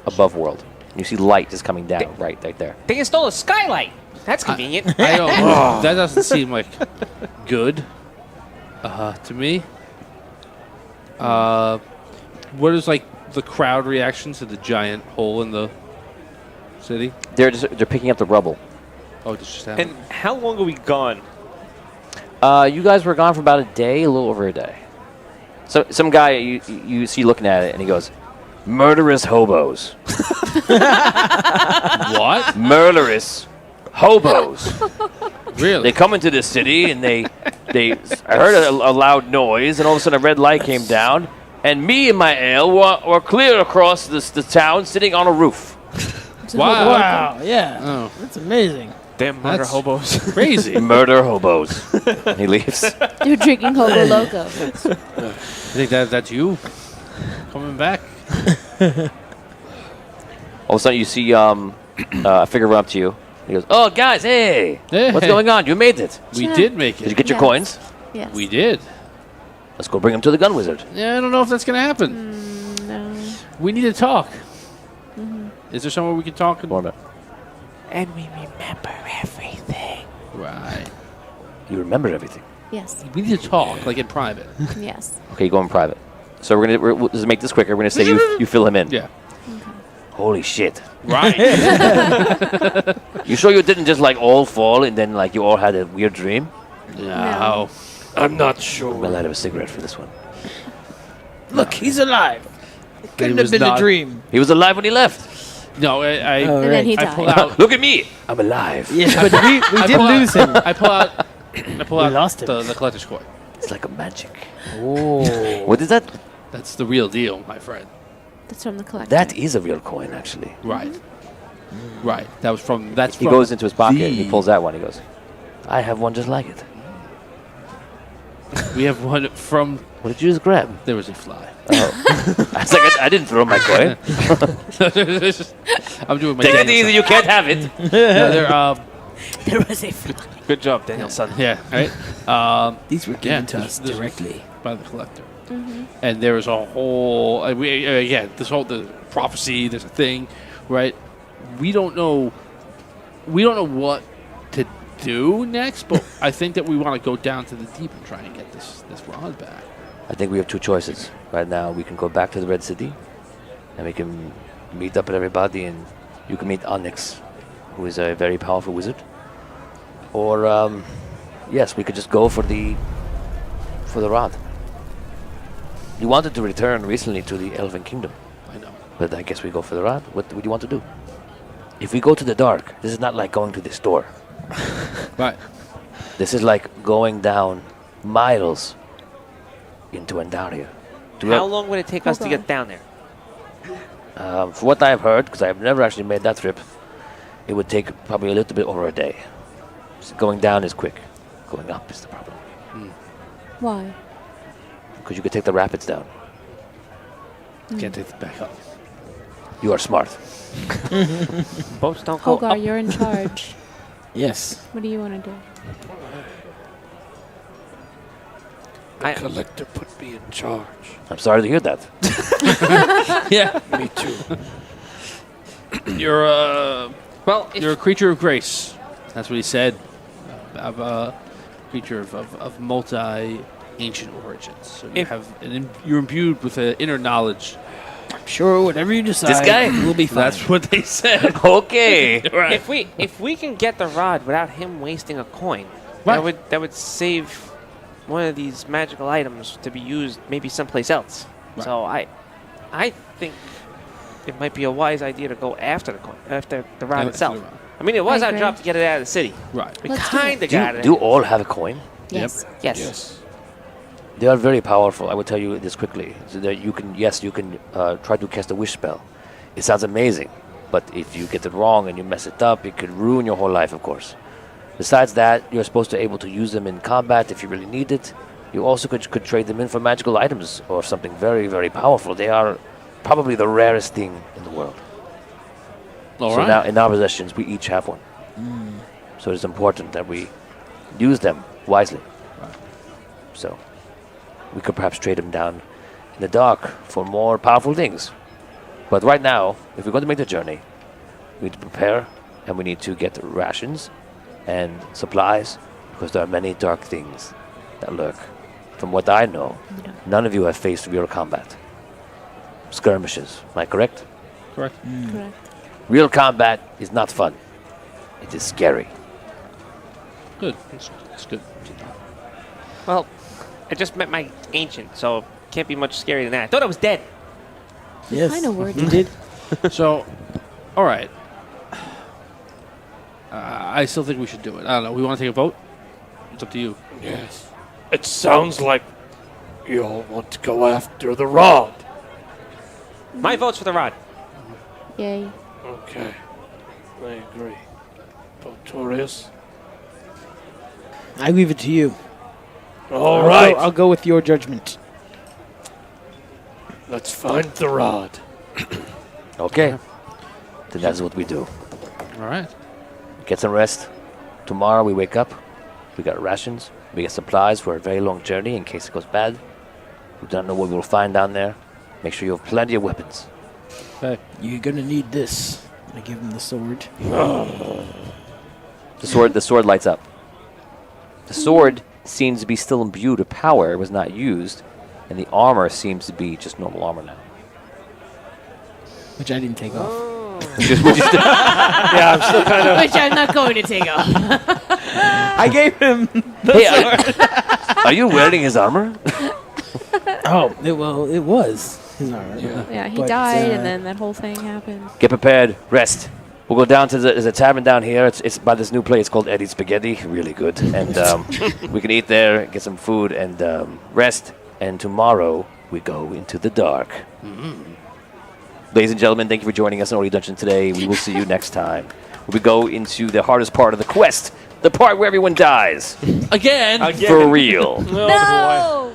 Speaker 3: above world. And you see light just coming down right there.
Speaker 7: They installed a skylight. That's convenient.
Speaker 8: I don't. That doesn't seem like good. To me. What is like the crowd reaction to the giant hole in the city?
Speaker 3: They're picking up the rubble.
Speaker 8: Oh, it's just happened.
Speaker 7: And how long are we gone?
Speaker 3: You guys were gone for about a day, a little over a day. So some guy you see looking at it, and he goes, "Murderous hobos."
Speaker 8: What?
Speaker 3: Murderous hobos.
Speaker 8: Really?
Speaker 3: They come into the city, and they I heard a loud noise, and all of a sudden a red light came down, and me and my ale were clear across the town, sitting on a roof.
Speaker 8: Wow.
Speaker 5: Wow, yeah.
Speaker 8: Oh,
Speaker 5: That's amazing.
Speaker 7: Damn murder
Speaker 8: That's
Speaker 7: hobos.
Speaker 8: crazy.
Speaker 3: Murder hobos. And he leaves.
Speaker 6: You're drinking Hobo Loco.
Speaker 8: I think that's you coming back.
Speaker 3: All of a sudden, you see a figure run up to you. He goes, "Oh, guys, hey,
Speaker 8: Hey.
Speaker 3: what's going on? You made it.
Speaker 8: We
Speaker 6: Yeah.
Speaker 8: did make
Speaker 3: Did you
Speaker 8: it.
Speaker 3: get your
Speaker 6: Yes.
Speaker 3: coins?
Speaker 6: Yes.
Speaker 8: We did.
Speaker 3: Let's go bring them to the gun wizard."
Speaker 8: Yeah, I don't know if that's gonna happen.
Speaker 6: No.
Speaker 8: We need to talk. Is there somewhere we can talk?
Speaker 7: And we remember everything.
Speaker 8: Right.
Speaker 3: You remember everything.
Speaker 6: Yes.
Speaker 8: We need to talk, like in private.
Speaker 6: Yes.
Speaker 3: Okay, you go in private. So we'll just make this quicker. We're gonna say you fill him in.
Speaker 8: Yeah.
Speaker 3: Holy shit!
Speaker 8: Right.
Speaker 3: You sure you didn't just like all fall and then like you all had a weird dream?
Speaker 8: No.
Speaker 11: I'm not
Speaker 3: I'm
Speaker 11: sure.
Speaker 3: gonna light up a cigarette for this one.
Speaker 5: Look, he's alive. It couldn't
Speaker 8: was
Speaker 5: have been
Speaker 8: not.
Speaker 5: a dream.
Speaker 3: He was alive when he left.
Speaker 8: No, I
Speaker 5: Oh,
Speaker 6: And then he
Speaker 8: I pull
Speaker 6: died.
Speaker 8: out.
Speaker 3: Look at me. I'm alive.
Speaker 5: Yeah, but we did
Speaker 8: pull out-
Speaker 5: lose him.
Speaker 8: I pull out.
Speaker 5: We lost him.
Speaker 8: the collector's coin.
Speaker 3: It's like a magic.
Speaker 5: Oh.
Speaker 3: What is that?
Speaker 8: That's the real deal, my friend.
Speaker 6: That's from the collector.
Speaker 3: That is a real coin, actually.
Speaker 8: Right. Right. That was from. That's
Speaker 3: He
Speaker 8: from
Speaker 3: goes into his pocket and he
Speaker 8: the-
Speaker 3: pulls out one. He goes, "I have one just like it.
Speaker 8: We have one from.
Speaker 3: What did you just grab?"
Speaker 8: There was a fly.
Speaker 3: I was like, I didn't throw my coin.
Speaker 8: I'm doing my.
Speaker 3: Take it
Speaker 8: Daniel
Speaker 3: easy. You can't have it.
Speaker 8: son. No, they're,
Speaker 5: There was a fly.
Speaker 7: Good job, Daniel son.
Speaker 8: yeah. Right.
Speaker 5: These were given to us
Speaker 8: this-
Speaker 5: directly.
Speaker 8: by the collector. And there was a whole this whole the prophecy. There's a thing, right? We don't know what to do next, but I think that we want to go down to the deep and try and get this rod back.
Speaker 3: I think we have two choices right now. We can go back to the Red City, and we can meet up with everybody, and you can meet Onyx, who is a very powerful wizard. Or, yes, we could just go for the rod. You wanted to return recently to the Elven Kingdom,
Speaker 8: I know.
Speaker 3: but I guess we go for the rod. What do you want to do? If we go to the dark, this is not like going to the store.
Speaker 8: Right.
Speaker 3: This is like going down miles into Andaria.
Speaker 7: How long would it take us to
Speaker 6: Hold
Speaker 7: get
Speaker 6: on.
Speaker 7: down there?
Speaker 3: For what I've heard, because I've never actually made that trip, it would take probably a little bit over a day. So going down is quick. Going up is the problem.
Speaker 6: Why?
Speaker 3: Because you could take the rapids down.
Speaker 8: Can't take it back up.
Speaker 3: You are smart.
Speaker 7: Boats don't go
Speaker 6: Hogar,
Speaker 7: up.
Speaker 6: you're in charge.
Speaker 5: Yes.
Speaker 6: What do you want to do?
Speaker 11: The collector put me in charge.
Speaker 3: I'm sorry to hear that.
Speaker 8: Yeah.
Speaker 11: Me too.
Speaker 8: You're a
Speaker 7: Well,
Speaker 8: you're a creature of grace. That's what he said. Of a creature of multi-ancient origins. So you you're imbued with an inner knowledge.
Speaker 5: Sure, whatever you decide.
Speaker 3: This guy?
Speaker 5: will be fine.
Speaker 8: That's what they said.
Speaker 3: Okay.
Speaker 8: Right.
Speaker 7: if we can get the rod without him wasting a coin,
Speaker 8: Right.
Speaker 7: that would save one of these magical items to be used maybe someplace else.
Speaker 8: Right.
Speaker 7: So I think it might be a wise idea to go after the rod itself. I mean, it was
Speaker 6: I
Speaker 7: our
Speaker 6: agree.
Speaker 7: job to get it out of the city.
Speaker 8: Right.
Speaker 7: We
Speaker 6: Let's do
Speaker 7: kind
Speaker 6: it.
Speaker 7: of got it.
Speaker 3: Do all have a coin?
Speaker 6: Yes.
Speaker 7: Yes.
Speaker 3: They are very powerful. I will tell you this quickly. So that you can try to cast a wish spell. It sounds amazing, but if you get it wrong and you mess it up, it could ruin your whole life, of course. Besides that, you're supposed to be able to use them in combat if you really need it. You also could trade them in for magical items or something very, very powerful. They are probably the rarest thing in the world.
Speaker 8: All
Speaker 3: So
Speaker 8: right.
Speaker 3: now in our possessions, we each have one. So it's important that we use them wisely. So we could perhaps trade them down in the dark for more powerful things. But right now, if we're going to make the journey, we need to prepare and we need to get rations and supplies because there are many dark things that lurk. From what I know, none of you have faced real combat. Skirmishes, am I correct?
Speaker 8: Correct.
Speaker 6: Correct.
Speaker 3: Real combat is not fun. It is scary.
Speaker 8: Good. That's good.
Speaker 7: Well, I just met my ancient, so can't be much scarier than that. I thought I was dead.
Speaker 5: Yes.
Speaker 6: I know words.
Speaker 5: You did.
Speaker 8: So, all right. I still think we should do it. I don't know. We want to take a vote? It's up to you.
Speaker 11: Yes. It sounds like you all want to go after the rod.
Speaker 7: My vote's for the rod.
Speaker 6: Yay.
Speaker 11: Okay. I agree. Botorius?
Speaker 5: I leave it to you.
Speaker 11: All
Speaker 5: I'll
Speaker 11: right.
Speaker 5: I'll go with your judgment.
Speaker 11: Let's find the rod.
Speaker 3: Okay. Then that's what we do.
Speaker 8: All right.
Speaker 3: Get some rest. Tomorrow we wake up. We got rations. We get supplies for a very long journey in case it goes bad. We don't know what we'll find down there. Make sure you have plenty of weapons.
Speaker 8: Okay.
Speaker 5: You're gonna need this. I give him the sword.
Speaker 3: The sword lights up. The sword seems to be still imbued with power. It was not used. And the armor seems to be just normal armor now.
Speaker 5: Which I didn't take off.
Speaker 11: Yeah, I'm still kind of.
Speaker 6: Which I'm not going to take off.
Speaker 5: I gave him the sword.
Speaker 3: Are you wearing his armor?
Speaker 5: Oh, it was his armor.
Speaker 6: Yeah, he
Speaker 5: But,
Speaker 6: died, and then that whole thing happened.
Speaker 3: Get prepared. Rest. We'll go down to there's a tavern down here. It's by this new place called Eddie's Spaghetti. Really good. And we can eat there, get some food, and rest. And tomorrow we go into the dark. Ladies and gentlemen, thank you for joining us in Ori Dungeon today. We will see you next time. We go into the hardest part of the quest, the part where everyone dies.
Speaker 8: Again?
Speaker 3: For real.
Speaker 11: Oh, boy.
Speaker 6: No!